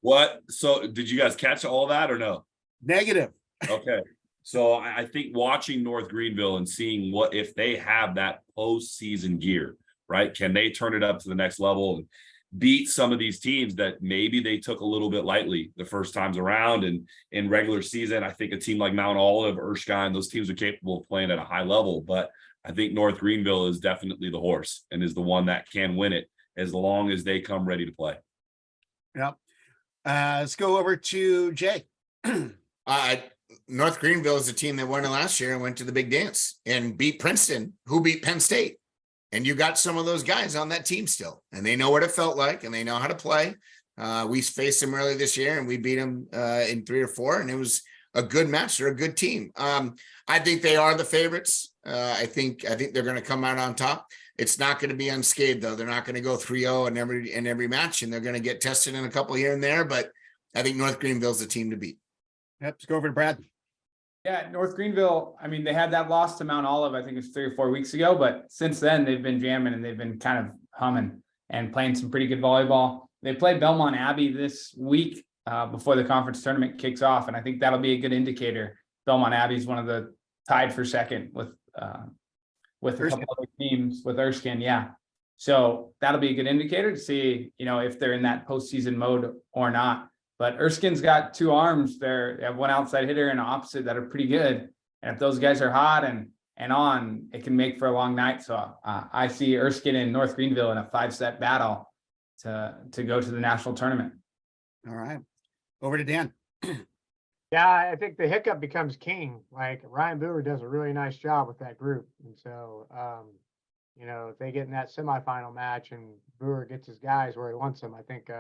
What? So did you guys catch all that or no? Negative. Okay. So I think watching North Greenville and seeing what if they have that postseason gear, right? Can they turn it up to the next level and beat some of these teams that maybe they took a little bit lightly the first times around? And in regular season, I think a team like Mount Olive, Erskine, those teams are capable of playing at a high level. But I think North Greenville is definitely the horse and is the one that can win it as long as they come ready to play. Yep. Let's go over to Jay. North Greenville is a team that won it last year and went to the big dance and beat Princeton, who beat Penn State. And you got some of those guys on that team still, and they know what it felt like and they know how to play. We faced them early this year and we beat them in 3 or 4, and it was a good match. They're a good team. I think they are the favorites. I think they're going to come out on top. It's not going to be unscathed though. They're not going to go 3-0 in every match, and they're going to get tested in a couple here and there, but I think North Greenville's the team to beat. Yep. Let's go over to Brad. Yeah, North Greenville, I mean, they had that loss to Mount Olive, I think it was 3 or 4 weeks ago, but since then they've been jamming and they've been kind of humming and playing some pretty good volleyball. They play Belmont Abbey this week before the conference tournament kicks off, and I think that'll be a good indicator. Belmont Abbey is one of the tied for second with a couple other teams with Erskine. Yeah. So that'll be a good indicator to see, if they're in that postseason mode or not. But Erskine's got 2 arms there. They have one outside hitter and an opposite that are pretty good. And if those guys are hot and on, it can make for a long night. So I see Erskine and North Greenville in a 5-set battle to go to the national tournament. All right. Over to Dan. Yeah, I think the hiccup becomes king. Like Ryan Boer does a really nice job with that group. And so, if they get in that semifinal match and Boer gets his guys where he wants them, I think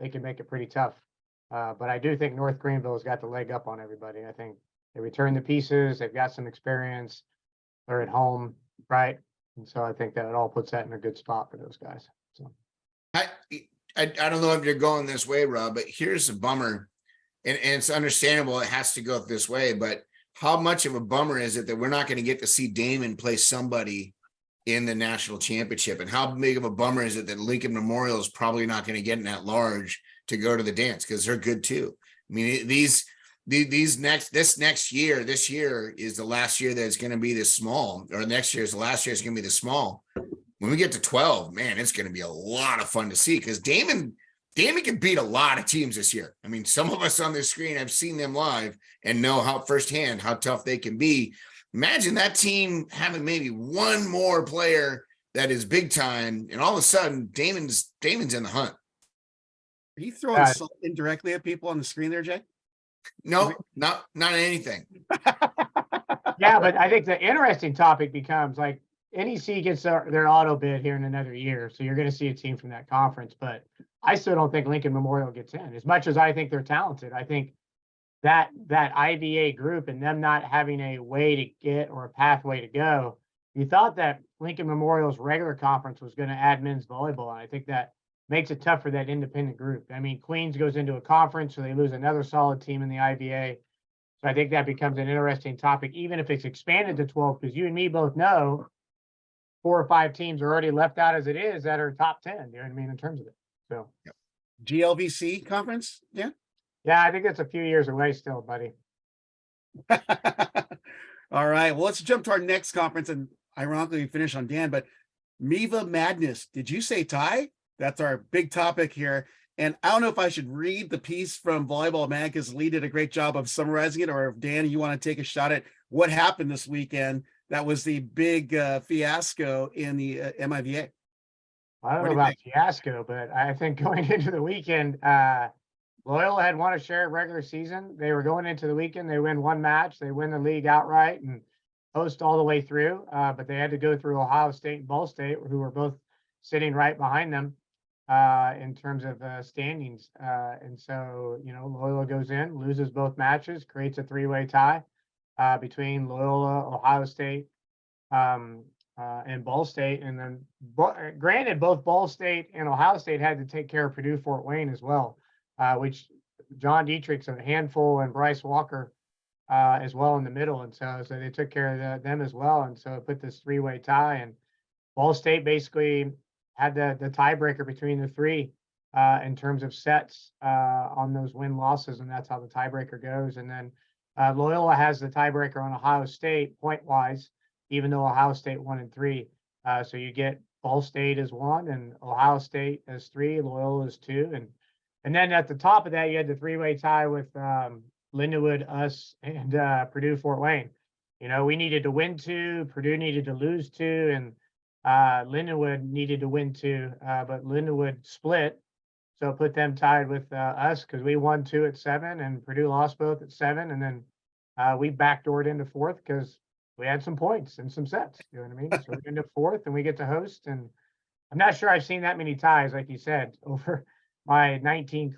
they can make it pretty tough. But I do think North Greenville has got the leg up on everybody. I think they return the pieces. They've got some experience. They're at home, right? And so I think that it all puts that in a good spot for those guys. So I don't know if you're going this way, Rob, but here's a bummer. And it's understandable it has to go this way, but how much of a bummer is it that we're not going to get to see Damon play somebody in the national championship? And how big of a bummer is it that Lincoln Memorial is probably not going to get in that large to go to the dance, because they're good too. I mean, this year is the last year that it's going to be this small, or next year is the last year it's going to be this small. When we get to 12, man, it's going to be a lot of fun to see, because Damon can beat a lot of teams this year. I mean, some of us on this screen have seen them live and know firsthand how tough they can be. Imagine that team having maybe one more player that is big time, and all of a sudden Damon's in the hunt. Are you throwing salt indirectly at people on the screen there, Jay? No, not anything. yeah, but I think the interesting topic becomes like NEC gets their auto bid here in another year. So you're going to see a team from that conference, but I still don't think Lincoln Memorial gets in. As much as I think they're talented, I think that IVA group and them not having a way to get or a pathway to go, you thought that Lincoln Memorial's regular conference was going to add men's volleyball. And I think that makes it tough for that independent group. I mean, Queens goes into a conference, so they lose another solid team in the IVA. So I think that becomes an interesting topic, even if it's expanded to 12, because you and me both know 4 or 5 teams are already left out as it is that are top 10. You know what I mean, in terms of it. So GLVC conference, yeah. Yeah, I think that's a few years away still, buddy. All right. Well, let's jump to our next conference, and ironically, we finish on Dan, but MIVA Madness. Did you say Ty? That's our big topic here. And I don't know if I should read the piece from Volleyball Man because Lee did a great job of summarizing it, or if Dan, you want to take a shot at what happened this weekend. That was the big fiasco in the MIVA. I don't What know do you about think? fiasco, but I think going into the weekend, Loyola had won a share of regular season. They were going into the weekend. They win one match. They win the league outright and host all the way through. But they had to go through Ohio State and Ball State, who were both sitting right behind them in terms of standings. And so, Loyola goes in, loses both matches, creates a three-way tie between Loyola, Ohio State, and Ball State. And then, granted, both Ball State and Ohio State had to take care of Purdue Fort Wayne as well, which John Dietrich's a handful and Bryce Walker as well in the middle. And so they took care of them as well. And so it put this three-way tie, and Ball State basically had the tiebreaker between the three in terms of sets on those win-losses, and that's how the tiebreaker goes. And then Loyola has the tiebreaker on Ohio State point-wise, even though Ohio State 1 and 3. So you get Ball State as 1 and Ohio State as 3, Loyola as 2. And then at the top of that, you had the three-way tie with Lindenwood, us, and Purdue Fort Wayne. We needed to win 2, Purdue needed to lose 2, and Lindenwood needed to win 2, but Lindenwood split. So it put them tied with us because we won 2 at 7 and Purdue lost both at 7. And then we backdoored into 4th because we had some points and some sets. You know what I mean? So we're into 4th and we get to host. And I'm not sure I've seen that many ties, like you said, over my 19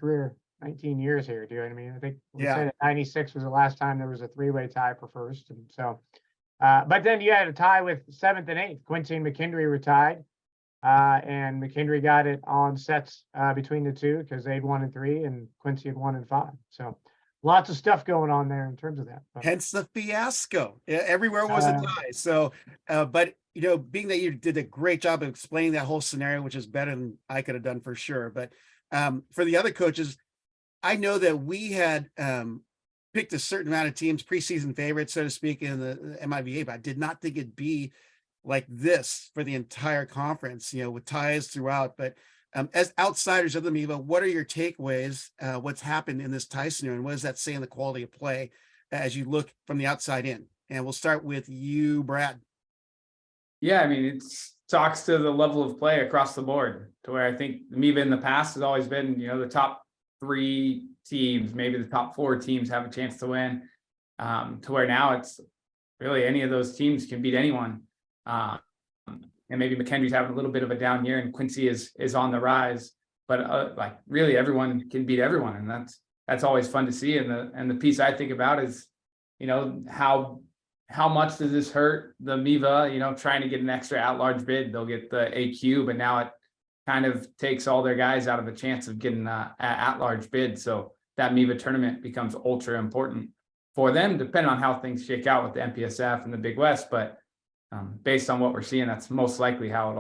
years here. Do you know what I mean? I think we said 96 was the last time there was a three-way tie for first. And so, but then you had a tie with 7th and 8th. Quincy and McKendree were tied. And McKendree got it on sets between the two because they'd 1 and 3 and Quincy had 1 and 5. So lots of stuff going on there in terms of that. But, hence the fiasco. Everywhere was a tie. So, but being that you did a great job of explaining that whole scenario, which is better than I could have done for sure. But for the other coaches, I know that we had picked a certain amount of teams, preseason favorites, so to speak, in the MIVA, but I did not think it'd be like this for the entire conference, with ties throughout. But as outsiders of the MIVA, what are your takeaways? What's happened in this tie scenario, and what does that say in the quality of play as you look from the outside in? And we'll start with you, Brad. Yeah, I mean, it talks to the level of play across the board, to where I think the MIVA in the past has always been, the top 3 teams, maybe the top 4 teams have a chance to win, to where now it's really any of those teams can beat anyone. And maybe McKendree's having a little bit of a down year and Quincy is on the rise, but like really everyone can beat everyone. And that's always fun to see. And the piece I think about is, how much does this hurt the MIVA, trying to get an extra at-large bid? They'll get the AQ, but now it kind of takes all their guys out of a chance of getting an at-large bid. So that MIVA tournament becomes ultra important for them, depending on how things shake out with the MPSF and the Big West. But based on what we're seeing, that's most likely how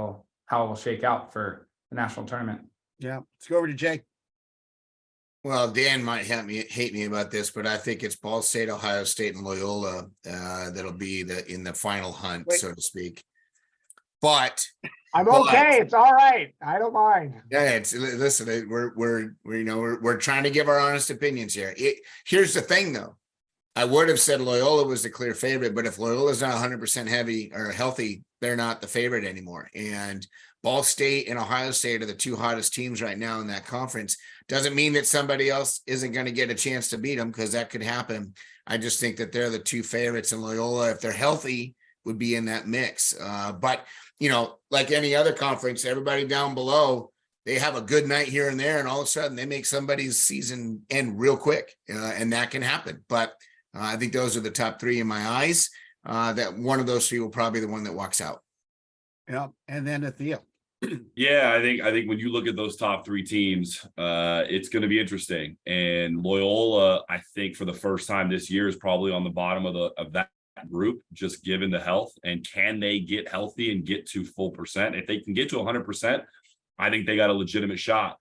it'll shake out for the national tournament. Yeah, let's go over to Jay. Well, Dan might hate me about this, but I think it's Ball State, Ohio State, and Loyola that'll be in the final hunt, so to speak. But I'm okay. It's all right. I don't mind. Yeah, listen. We're trying to give our honest opinions here. Here's the thing, though. I would have said Loyola was the clear favorite, but if Loyola's not 100% heavy or healthy, they're not the favorite anymore. And Ball State and Ohio State are the 2 hottest teams right now in that conference. Doesn't mean that somebody else isn't going to get a chance to beat them, because that could happen. I just think that they're the 2 favorites, and Loyola, if they're healthy, would be in that mix. But like any other conference, everybody down below, they have a good night here and there, and all of a sudden they make somebody's season end real quick, and that can happen. But I think those are the top 3 in my eyes. That one of those 3 will probably be the one that walks out. Yeah, and then Theo. Yeah, I think when you look at those top 3 teams, it's going to be interesting. And Loyola, I think for the first time this year, is probably on the bottom of that group, just given the health. And can they get healthy and get to full percent? If they can get to 100%, I think they got a legitimate shot.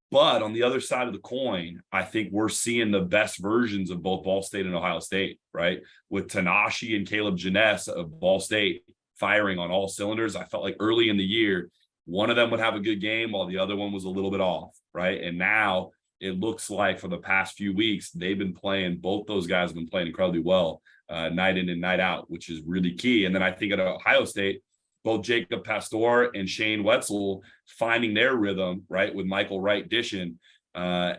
But on the other side of the coin, I think we're seeing the best versions of both Ball State and Ohio State, right? With Tanashi and Caleb Janess of Ball State firing on all cylinders. I felt like early in the year, one of them would have a good game while the other one was a little bit off, right? And now it looks like for the past few weeks, both those guys have been playing incredibly well, night in and night out, which is really key. And then I think at Ohio State, both Jacob Pastor and Shane Wetzel finding their rhythm, right, with Michael Wright dishing. I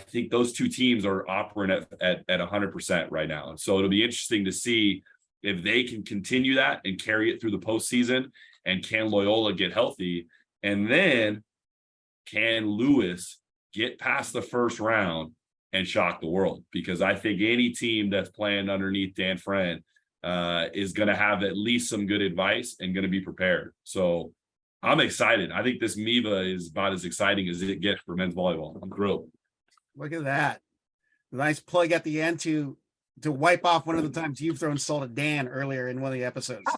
think those two teams are operating at 100% right now. So it'll be interesting to see if they can continue that and carry it through the postseason, and can Loyola get healthy, and then can Lewis get past the first round and shock the world? Because I think any team that's playing underneath Dan Friend is going to have at least some good advice and going to be prepared. So I'm excited. I think this MIVA is about as exciting as it gets for men's volleyball. I'm thrilled. Look at that. Nice plug at the end to wipe off one of the times you've thrown salt at Dan earlier in one of the episodes.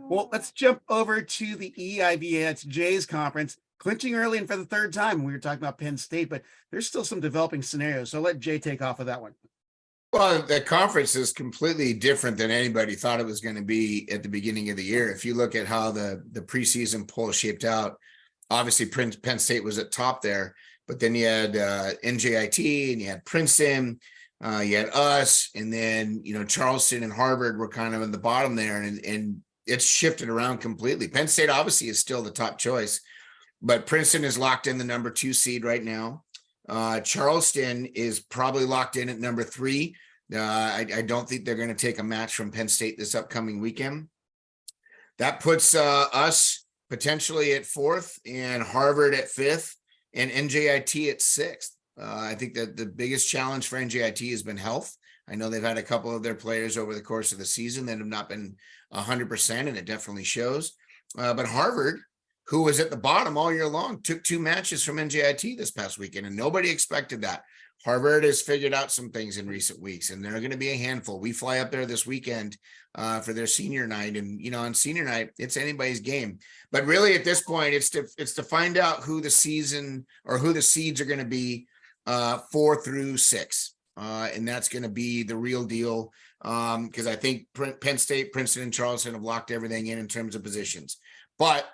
Well, let's jump over to the EIVA. That's Jay's conference, clinching early and for the third time. We were talking about Penn State, but there's still some developing scenarios. So let Jay take off of that one. Well, the conference is completely different than anybody thought it was going to be at the beginning of the year. If you look at how the preseason poll shaped out, obviously Penn State was at top there, but then you had NJIT and you had Princeton, you had us, and then, Charleston and Harvard were kind of in the bottom there, and it's shifted around completely. Penn State obviously is still the top choice, but Princeton is locked in the number 2 seed right now. Charleston is probably locked in at number 3. I don't think they're going to take a match from Penn State this upcoming weekend. That puts us potentially at 4th and Harvard at 5th and NJIT at 6th. I think that the biggest challenge for NJIT has been health. I know they've had a couple of their players over the course of the season that have not been 100%, and it definitely shows. But Harvard, who was at the bottom all year long, took 2 matches from NJIT this past weekend, and nobody expected that. Harvard has figured out some things in recent weeks, and they're going to be a handful. We fly up there this weekend for their senior night, and on senior night, it's anybody's game. But really, at this point, it's to find out who the seeds are going to be 4 through 6, and that's going to be the real deal. Because I think Penn State, Princeton, and Charleston have locked everything in terms of positions, but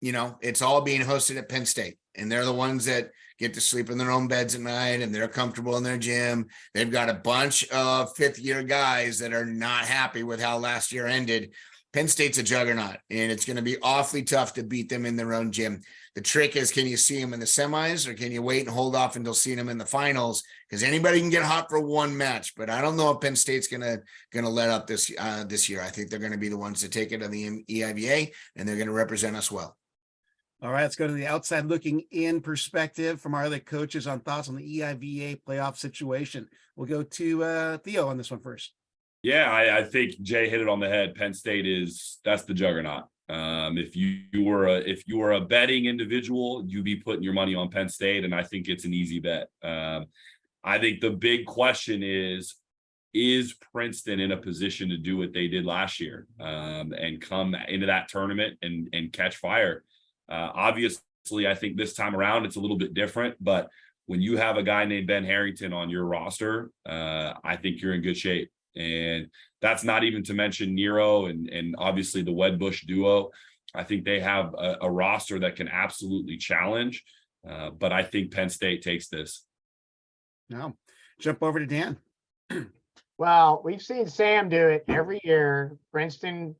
it's all being hosted at Penn State, and they're the ones that get to sleep in their own beds at night, and they're comfortable in their gym. They've got a bunch of 5th-year guys that are not happy with how last year ended. Penn State's a juggernaut, and it's going to be awfully tough to beat them in their own gym. The trick is, can you see them in the semis, or can you wait and hold off until seeing them in the finals? Because anybody can get hot for one match, but I don't know if Penn State's gonna let up this year. I think they're going to be the ones to take it on the EIVA, and they're going to represent us well. All right, let's go to the outside looking in perspective from our other coaches on thoughts on the EIVA playoff situation. We'll go to Theo on this one first. Yeah, I think Jay hit it on the head. Penn State that's the juggernaut. If you were a betting individual, you'd be putting your money on Penn State, and I think it's an easy bet. I think the big question is Princeton in a position to do what they did last year and come into that tournament and catch fire? Obviously, I think this time around it's a little bit different, but when you have a guy named Ben Harrington on your roster, I think you're in good shape. And that's not even to mention Nero and obviously the Wedbush duo. I think they have a roster that can absolutely challenge, but I think Penn State takes this. Now, jump over to Dan. Well, we've seen Sam do it every year. Princeton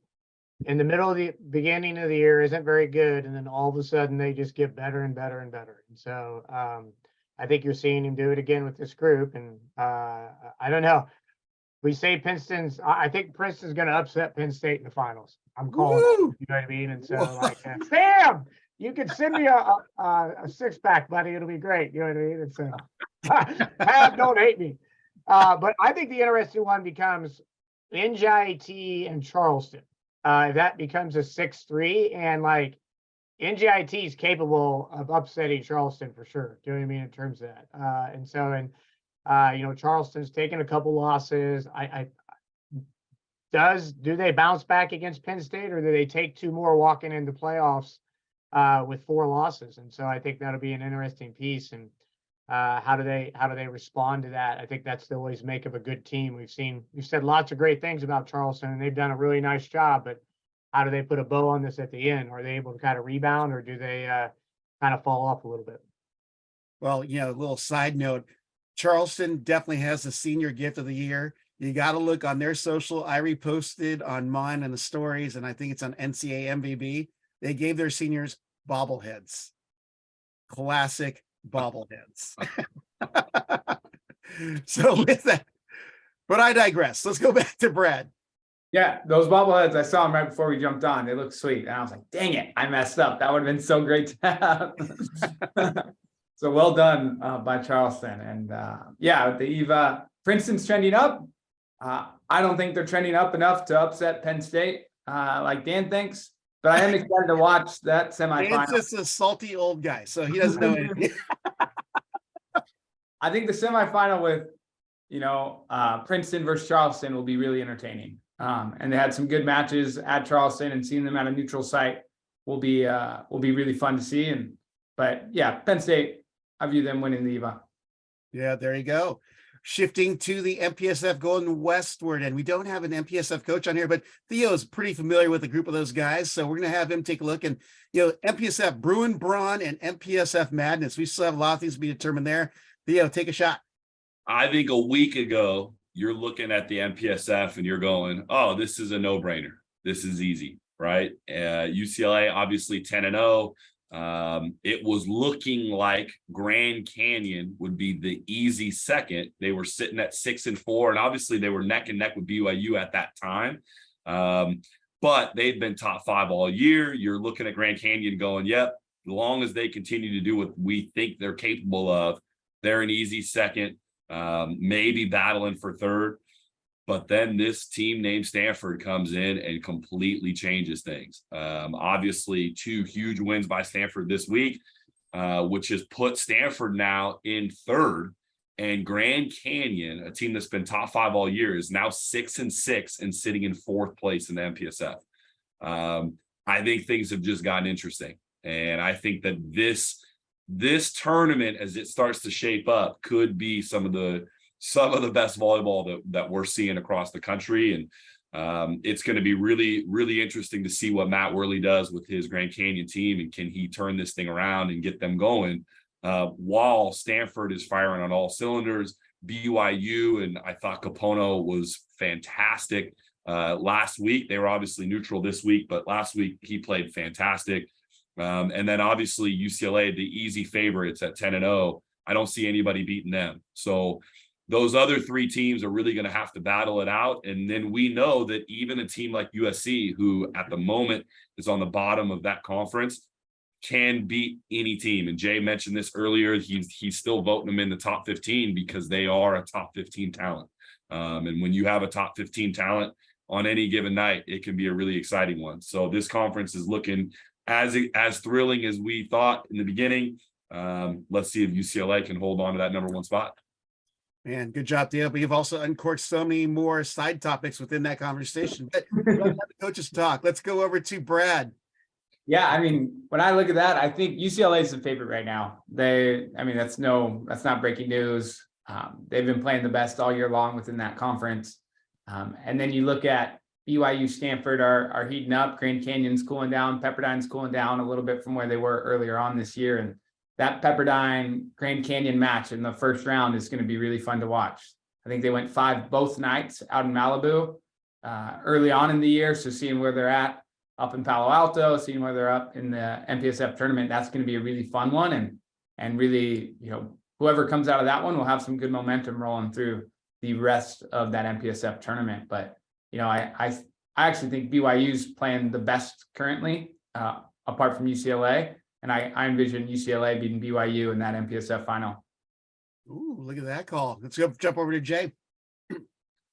in the middle of the beginning of the year isn't very good, and then all of a sudden they just get better and better and better. And so I think you're seeing him do it again with this group. And I don't know. We say I think Princeton's going to upset Penn State in the finals. I'm calling it, you know what I mean? And so Sam, you can send me a 6-pack, buddy. It'll be great. You know what I mean? It's don't hate me. But I think the interesting one becomes NJIT and Charleston. If that becomes a 6-3, and NJIT is capable of upsetting Charleston for sure. Do you know what I mean in terms of that? Charleston's taken a couple losses. Do they bounce back against Penn State, or do they take 2 more walking into playoffs with 4 losses. And so I think that'll be an interesting piece. And how do they respond to that? I think that's the always make of a good team. We've said lots of great things about Charleston, and they've done a really nice job, but how do they put a bow on this at the end? Are they able to kind of rebound, or do they kind of fall off a little bit? Well, a little side note, Charleston definitely has the senior gift of the year. You got to look on their social. I reposted on mine and the stories, and I think it's on NCAA MVB. They gave their seniors bobbleheads, classic bobbleheads. So with that, but I digress. Let's go back to Brad. Yeah, those bobbleheads, I saw them right before we jumped on. They look sweet. And I was like, dang it, I messed up. That would have been so great to have. So well done by Charleston. And yeah, the EVA, Princeton's trending up. I don't think they're trending up enough to upset Penn State like Dan thinks, but I am excited to watch that semifinal. Dan's just a salty old guy, so he doesn't know anything. I think the semifinal with, Princeton versus Charleston will be really entertaining. And they had some good matches at Charleston, and seeing them at a neutral site will be really fun to see. But yeah, Penn State, I view them winning the EVA. Yeah, there you go. Shifting to the MPSF going westward, and we don't have an MPSF coach on here, but Theo is pretty familiar with a group of those guys, so we're going to have him take a look. And MPSF Bruin Brawn and MPSF Madness, we still have a lot of things to be determined there. Theo, take a shot. I think a week ago, you're looking at the MPSF and you're going, oh, this is a no-brainer. This is easy, right? UCLA, obviously 10-0. It was looking like Grand Canyon would be the easy second. They were sitting at 6-4, and obviously they were neck and neck with BYU at that time. But they've been top 5 all year. You're looking at Grand Canyon going, yep, as long as they continue to do what we think they're capable of, they're an easy second, maybe battling for third. But then this team named Stanford comes in and completely changes things. Obviously, 2 huge wins by Stanford this week, which has put Stanford now in third. And Grand Canyon, a team that's been top 5 all year, is now 6-6 and sitting in 4th place in the MPSF. I think things have just gotten interesting. And I think that this tournament, as it starts to shape up, could be some of the best volleyball that we're seeing across the country. And it's going to be really, really interesting to see what Matt Worley does with his Grand Canyon team, and can he turn this thing around and get them going while Stanford is firing on all cylinders. BYU, and I thought Capono was fantastic last week. They were obviously neutral this week, but last week he played fantastic. And then obviously UCLA, the easy favorites at 10-0. I don't see anybody beating them. So those other 3 teams are really going to have to battle it out. And then we know that even a team like USC, who at the moment is on the bottom of that conference, can beat any team. And Jay mentioned this earlier. He's still voting them in the top 15 because they are a top 15 talent. And when you have a top 15 talent on any given night, it can be a really exciting one. So this conference is looking as thrilling as we thought in the beginning. Let's see if UCLA can hold on to that number 1 spot. Man, good job, Theo. But you've also uncorked so many more side topics within that conversation. But let's have the coaches talk. Let's go over to Brad. Yeah, I mean, when I look at that, I think UCLA is the favorite right now. That's not breaking news. They've been playing the best all year long within that conference. And then you look at BYU, Stanford are heating up. Grand Canyon's cooling down. Pepperdine's cooling down a little bit from where they were earlier on this year. And that Pepperdine Grand Canyon match in the first round is going to be really fun to watch. I think they went 5 both nights out in Malibu early on in the year. So seeing where they're at up in Palo Alto, seeing where they're up in the MPSF tournament, that's going to be a really fun one. And really, whoever comes out of that one will have some good momentum rolling through the rest of that MPSF tournament. But I actually think BYU's playing the best currently, apart from UCLA, and I envision UCLA beating BYU in that MPSF final. Ooh, look at that call. Let's go jump over to Jay.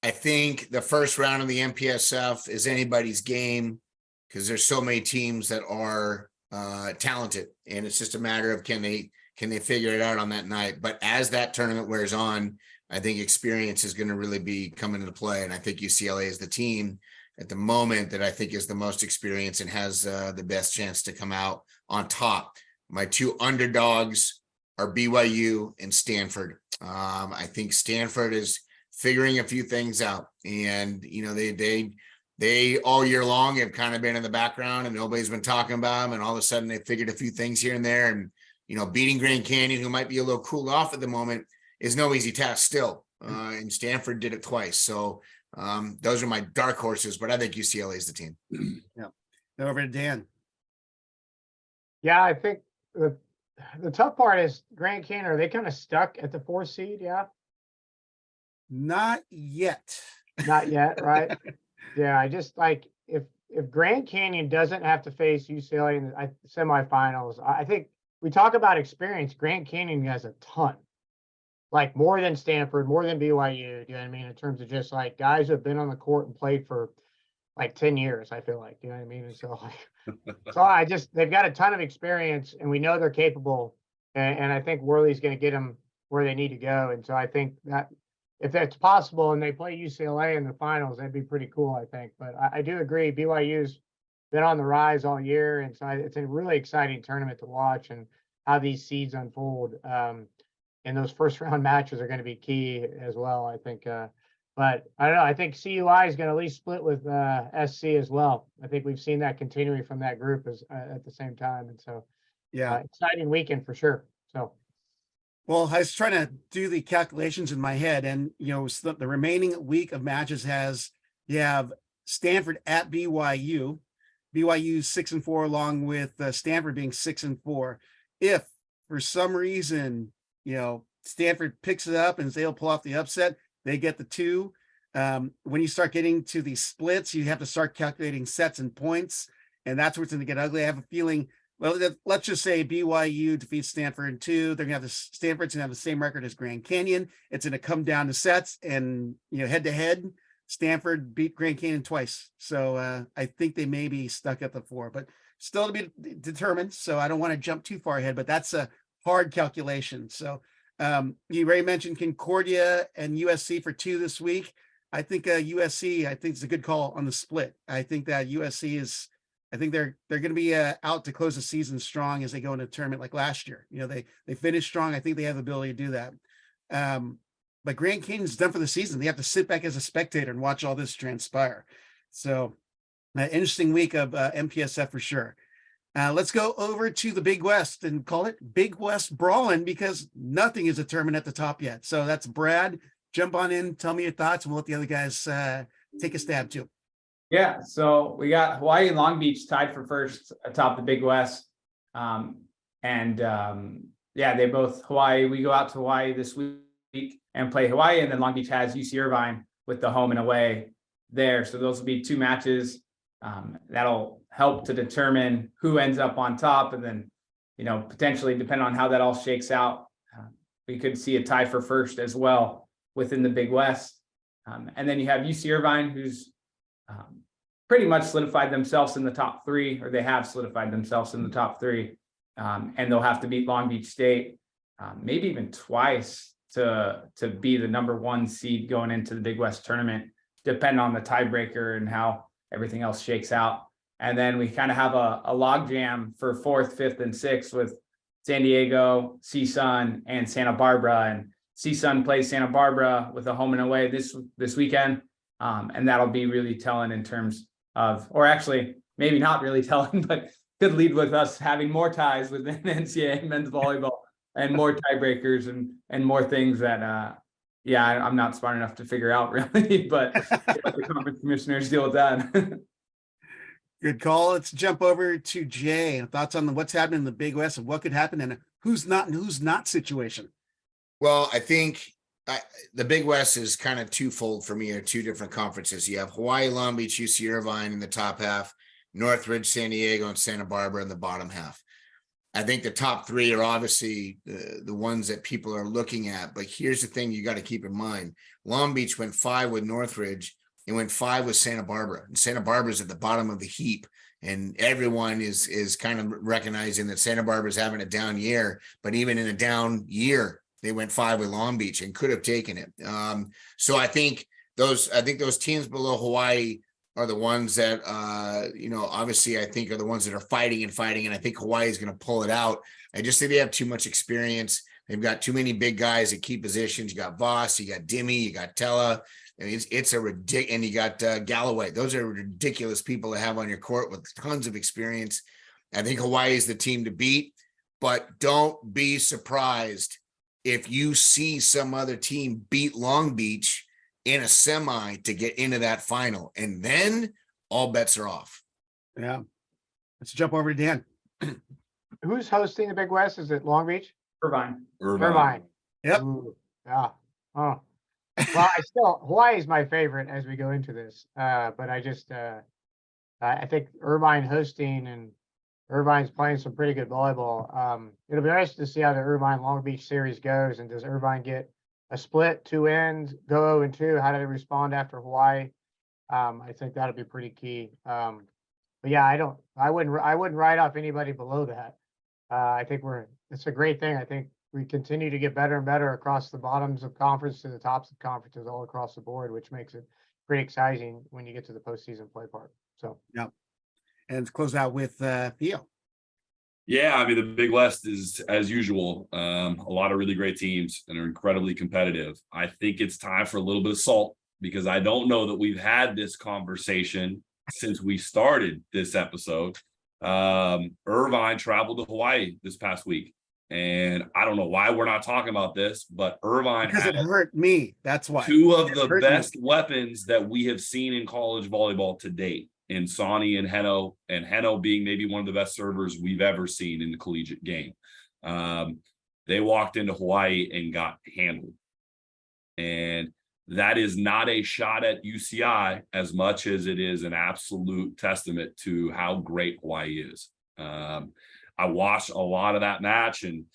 I think the first round of the MPSF is anybody's game because there's so many teams that are talented, and it's just a matter of can they figure it out on that night. But as that tournament wears on, I think experience is going to really be coming into play, and I think UCLA is the team at the moment that I think is the most experienced and has the best chance to come out on top. My two underdogs are BYU and Stanford. I think Stanford is figuring a few things out, and they all year long have kind of been in the background and nobody's been talking about them, and all of a sudden they figured a few things here and there, and beating Grand Canyon, who might be a little cooled off at the moment, is no easy task still. And Stanford did it twice. So those are my dark horses, but I think UCLA is the team. Yeah. Now over to Dan. Yeah, I think the tough part is Grand Canyon. Are they kind of stuck at the 4th seed? Yeah. Not yet. Not yet, right? Yeah, I just like if Grand Canyon doesn't have to face UCLA in the semifinals, I think we talk about experience. Grand Canyon has a ton, like more than Stanford, more than BYU. Do you know what I mean? In terms of just like guys who have been on the court and played for like 10 years, I feel like, you know what I mean? And so they've got a ton of experience, and we know they're capable. And I think Worley's going to get them where they need to go. And so I think that if that's possible and they play UCLA in the finals, that'd be pretty cool, I think. But I do agree, BYU's been on the rise all year. And so it's a really exciting tournament to watch, and how these seeds unfold. And those first round matches are going to be key as well, I think. But I don't know. I think CUI is going to at least split with SC as well. I think we've seen that continuing from that group at the same time. And so, Yeah. exciting weekend for sure. So, well, I was trying to do the calculations in my head, and the remaining week of matches you have Stanford at BYU. BYU 6-4, along with Stanford being 6-4. If for some reason Stanford picks it up and they'll pull off the upset, they get the 2. When you start getting to these splits, you have to start calculating sets and points, and that's where it's going to get ugly. I have a feeling. Well, let's just say BYU defeats Stanford in 2. They're going to have Stanford's going to have the same record as Grand Canyon. It's going to come down to sets, and head to head, Stanford beat Grand Canyon twice. So I think they may be stuck at the 4, but still to be determined. So I don't want to jump too far ahead, but that's a hard calculation. So you already mentioned Concordia and USC for 2 this week. I think USC, I think it's a good call on the split. I think that USC is. I think they're going to be out to close the season strong as they go into a tournament like last year. They finished strong. I think they have the ability to do that. But Grand Canyon's done for the season. They have to sit back as a spectator and watch all this transpire. So an interesting week of MPSF for sure. Let's go over to the Big West and call it Big West Brawling, because nothing is determined at the top yet. So that's Brad. Jump on in. Tell me your thoughts, and we'll let the other guys take a stab too. Yeah, so we got Hawaii and Long Beach tied for first atop the Big West. They both Hawaii. We go out to Hawaii this week and play Hawaii, and then Long Beach has UC Irvine with the home and away there. So those will be 2 matches. That'll help to determine who ends up on top, and then, potentially depending on how that all shakes out, we could see a tie for first as well within the Big West. And then you have UC Irvine, who's pretty much solidified themselves in the top 3, or they have solidified themselves in the top 3. And they'll have to beat Long Beach State, maybe even twice to be the number 1 seed going into the Big West tournament, depending on the tiebreaker and how everything else shakes out. And then we kind of have a log jam for 4th, 5th, and 6th with San Diego, CSUN, and Santa Barbara. And CSUN plays Santa Barbara with a home and away this weekend. And that'll be really telling in terms of, or actually maybe not really telling, but could lead with us having more ties within NCAA men's volleyball and more tiebreakers and more things that, I'm not smart enough to figure out really, but the conference commissioners deal with that. Good call. Let's jump over to Jay. Thoughts on what's happening in the Big West and what could happen and who's not situation. Well, I think the Big West is kind of twofold for me, or 2 different conferences. You have Hawaii, Long Beach, UC Irvine in the top half, Northridge, San Diego, and Santa Barbara in the bottom half. I think the top 3 are obviously the ones that people are looking at. But here's the thing you got to keep in mind. Long Beach went 5 with Northridge and went 5 with Santa Barbara. And Santa Barbara's at the bottom of the heap. And everyone is kind of recognizing that Santa Barbara's having a down year. But even in a down year, they went 5 with Long Beach and could have taken it. So I think those teams below Hawaii are the ones that, obviously I think are the ones that are fighting, and I think Hawaii is going to pull it out. I just think they have too much experience. They've got too many big guys at key positions. You got Voss, you got Dimmy, you got Tella. I mean, it's a ridiculous, and you got Galloway. Those are ridiculous people to have on your court with tons of experience. I think Hawaii is the team to beat, but don't be surprised if you see some other team beat Long Beach in a semi to get into that final, and then all bets are off. Yeah. Let's jump over to Dan. Who's hosting the Big West? Is it Long Beach? Irvine. Irvine. Yep. Ooh, yeah. Oh. Well, Hawaii is my favorite as we go into this. But I think Irvine hosting, and Irvine's playing some pretty good volleyball. It'll be nice to see how the Irvine Long Beach series goes. And does Irvine get a split, 2 ends, go 0-2? How do they respond after Hawaii? I think that'll be pretty key. But yeah, I wouldn't write off anybody below that. I think it's a great thing. I think we continue to get better and better across the bottoms of conference to the tops of conferences all across the board, which makes it pretty exciting when you get to the postseason play part. So, yeah. And to close out with Theo. Yeah, I mean, the Big West is, as usual, a lot of really great teams and are incredibly competitive. I think it's time for a little bit of salt, because I don't know that we've had this conversation since we started this episode. Irvine traveled to Hawaii this past week, and I don't know why we're not talking about this, but Irvine, because it hurt me. That's why. 2 of the best weapons that we have seen in college volleyball to date, in Sonny and Heno being maybe one of the best servers we've ever seen in the collegiate game. They walked into Hawaii and got handled. And that is not a shot at UCI as much as it is an absolute testament to how great Hawaii is. I watched a lot of that match, and,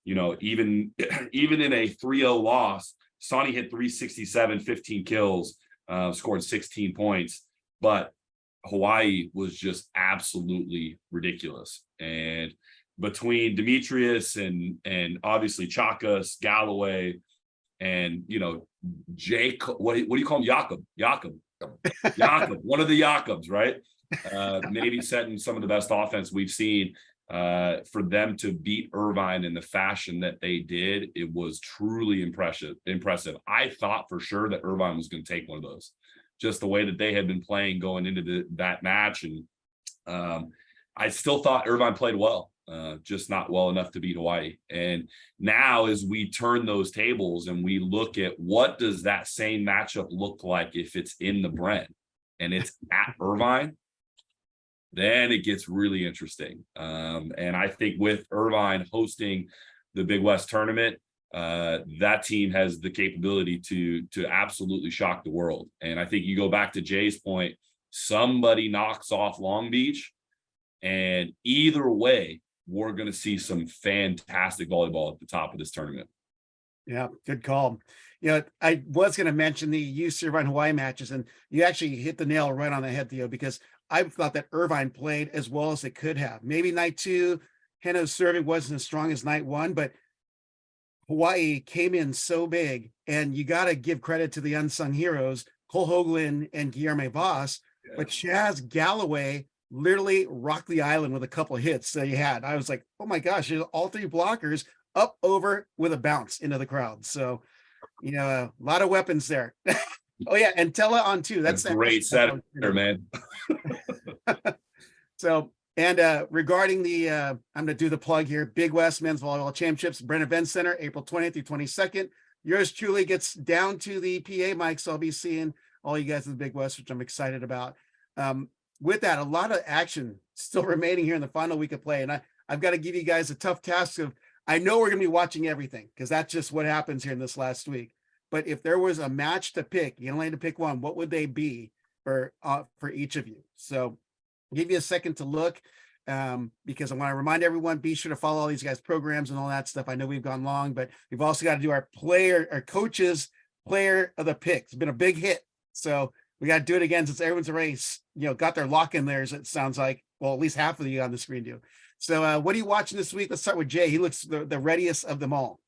even in a 3-0 loss, Sonny hit 367, 15 kills, scored 16 points, but Hawaii was just absolutely ridiculous. And between Demetrius and obviously Chakas, Galloway, and Jake, what do you call him? Jakob, one of the Jakobs, right? Maybe setting some of the best offense we've seen. For them to beat Irvine in the fashion that they did, it was truly impressive. I thought for sure that Irvine was going to take one of those, just the way that they had been playing going into that match. And I still thought Irvine played well, just not well enough to beat Hawaii. And now as we turn those tables and we look at what does that same matchup look like if it's in the Brent and it's at Irvine, then it gets really interesting. And I think with Irvine hosting the Big West tournament, that team has the capability to absolutely shock the world. And I think you go back to Jay's point, somebody knocks off Long Beach, and either way, we're going to see some fantastic volleyball at the top of this tournament. Yeah, good call. I was going to mention the UC Irvine Hawaii matches, and you actually hit the nail right on the head, Theo, because I thought that Irvine played as well as it could have. Maybe night 2, Heno's serving wasn't as strong as night 1, but Hawaii came in so big, and you got to give credit to the unsung heroes, Cole Hoagland and Guillermo Voss, but Chaz Galloway literally rocked the island with a couple of hits that he had. I was like, oh my gosh, all 3 blockers up over with a bounce into the crowd. So, a lot of weapons there. Oh yeah, and Tella on 2. That's a great setter, man. So, and regarding the, I'm going to do the plug here, Big West Men's Volleyball Championships, Brent Event Center, April 20th through 22nd. Yours truly gets down to the PA mic, so I'll be seeing all you guys in the Big West, which I'm excited about. With that, a lot of action still remaining here in the final week of play, and I've got to give you guys a tough task of, I know we're going to be watching everything, because that's just what happens here in this last week. But if there was a match to pick, you only had to pick one, what would they be for each of you? So I'll give you a second to look, because I want to remind everyone, be sure to follow all these guys' programs and all that stuff. I know we've gone long, but we've also got to do our coaches player of the pick. It's been a big hit. So we got to do it again since everyone's a race, got their lock in there, as it sounds like. Well, at least half of you on the screen do. So what are you watching this week? Let's start with Jay. He looks the readiest of them all.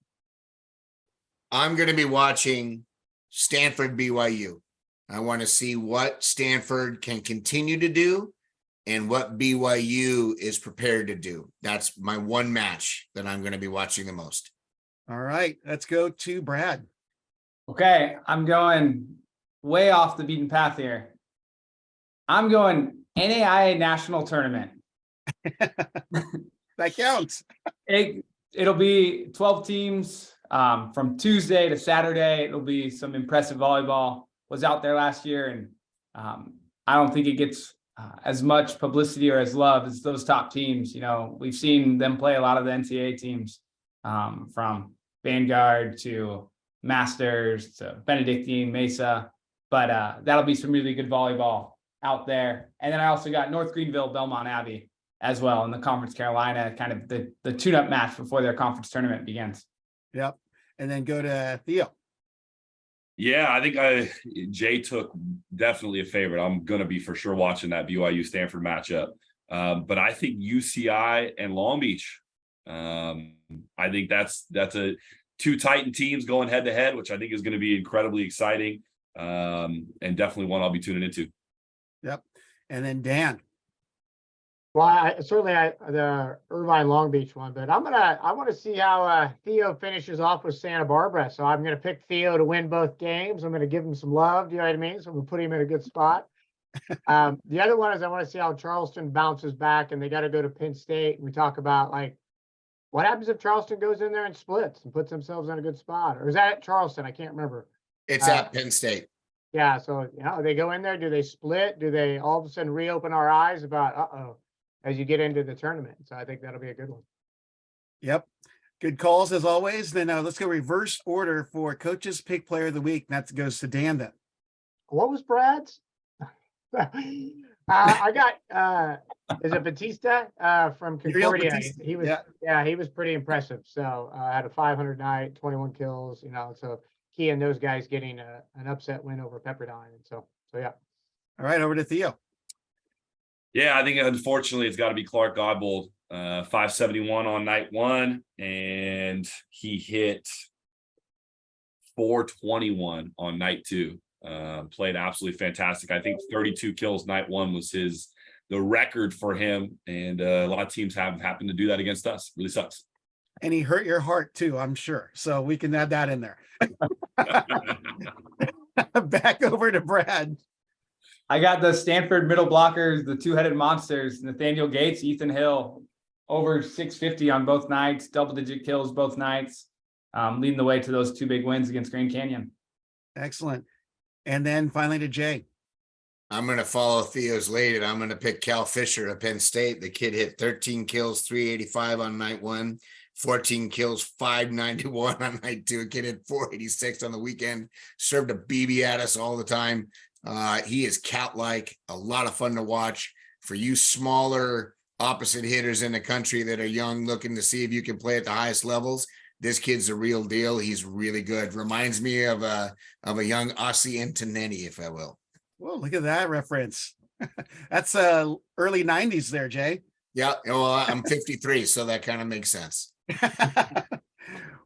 I'm going to be watching Stanford BYU. I want to see what Stanford can continue to do and what BYU is prepared to do. That's my one match that I'm going to be watching the most. All right, let's go to Brad. Okay, I'm going way off the beaten path here. I'm going NAIA National Tournament. That counts. It'll be 12 teams from Tuesday to Saturday. It'll be some impressive volleyball. Was out there last year, and I don't think it gets as much publicity or as love as those top teams. You know, we've seen them play a lot of the NCAA teams, from Vanguard to Masters to Benedictine, Mesa, but that'll be some really good volleyball out there. And then I also got North Greenville, Belmont Abbey as well in the Conference Carolina, kind of the tune-up match before their conference tournament begins. Yep. And then go to Theo. Yeah, I think Jay took definitely a favorite. I'm going to be for sure watching that BYU Stanford matchup. But I think UCI and Long Beach. I think that's a two Titan teams going head to head, which I think is going to be incredibly exciting. And definitely one I'll be tuning into. Yep. And then Dan. Well, certainly the Irvine Long Beach one, but I want to see how Theo finishes off with Santa Barbara. So I'm going to pick Theo to win both games. I'm going to give him some love. Do you know what I mean? So I'm going to put him in a good spot. The other one is I want to see how Charleston bounces back, and they got to go to Penn State. We talk about like what happens if Charleston goes in there and splits and puts themselves in a good spot, or is that at Charleston? I can't remember. It's at Penn State. Yeah. So they go in there. Do they split? Do they all of a sudden reopen our eyes about as you get into the tournament? So I think that'll be a good one. Yep. Good calls as always. Then let's go reverse order for coaches pick player of the week. That goes to Dan then. What was Brad's? I got is it Batista from Concordia? He was he was pretty impressive. So had a 500 night, 21 kills, so he and those guys getting an upset win over Pepperdine. And so yeah. All right, over to Theo. Yeah, I think unfortunately it's got to be Clark Godbold, 571 on night one, and he hit 421 on night two. Played absolutely fantastic. I think 32 kills night one was the record for him, and a lot of teams have happened to do that against us. Really sucks. And he hurt your heart too, I'm sure. So we can add that in there. Back over to Brad. I got the Stanford middle blockers, the two-headed monsters, Nathaniel Gates, Ethan Hill, over 650 on both nights, double-digit kills both nights, leading the way to those two big wins against Grand Canyon. Excellent. And then finally to Jay. I'm going to follow Theo's lead, and I'm going to pick Cal Fisher of Penn State. The kid hit 13 kills, 385 on night one, 14 kills, 591 on night two. A kid hit 486 on the weekend, served a BB at us all the time. He is cat-like, a lot of fun to watch. For you smaller opposite hitters in the country that are young, looking to see if you can play at the highest levels, this kid's a real deal. He's really good. Reminds me of a young Ossie Antonelli, if I will. Well, look at that reference. That's early 90s there, Jay. Yeah, well, I'm 53, so that kind of makes sense.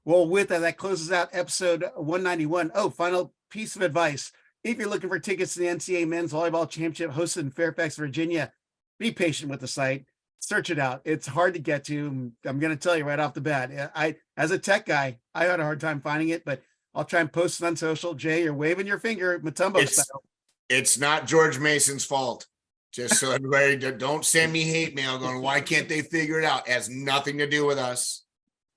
Well, with that closes out episode 191. Oh, final piece of advice. If you're looking for tickets to the NCAA Men's Volleyball Championship hosted in Fairfax, Virginia, be patient with the site. Search it out. It's hard to get to. I'm going to tell you right off the bat. As a tech guy, I had a hard time finding it, but I'll try and post it on social. Jay, you're waving your finger, Matumbo style. It's not George Mason's fault. Just so everybody, don't send me hate mail going, why can't they figure it out? It has nothing to do with us.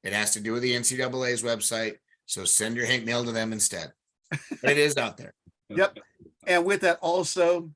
It has to do with the NCAA's website. So send your hate mail to them instead. But it is out there. Yep. And with that also,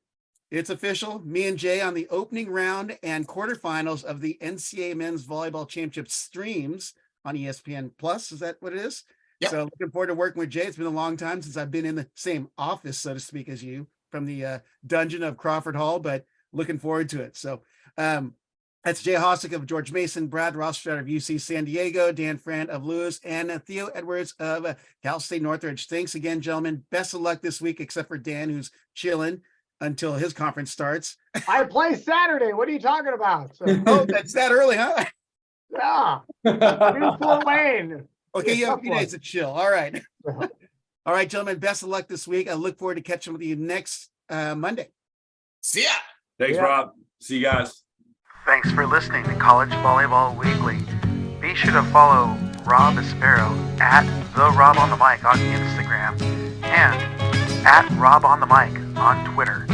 it's official. Me and Jay on the opening round and quarterfinals of the NCAA Men's Volleyball Championship streams on ESPN Plus. Is that what it is? Yep. So looking forward to working with Jay. It's been a long time since I've been in the same office, so to speak, as you from the dungeon of Crawford Hall, but looking forward to it. So that's Jay Hossack of George Mason, Brad Rothschild of UC San Diego, Dan Frant of Lewis, and Theo Edwards of Cal State Northridge. Thanks again, gentlemen. Best of luck this week, except for Dan, who's chilling until his conference starts. I play Saturday. What are you talking about? So, oh, that's that early, huh? Yeah. New Fort Wayne. Okay, you have a few days to chill. All right. All All right, gentlemen, best of luck this week. I look forward to catching with you next Monday. See ya. Thanks, Yeah. Rob. See you guys. Thanks for listening to College Volleyball Weekly. Be sure to follow Rob Aspero at the Rob on the Mic on Instagram and at Rob on the Mic on Twitter.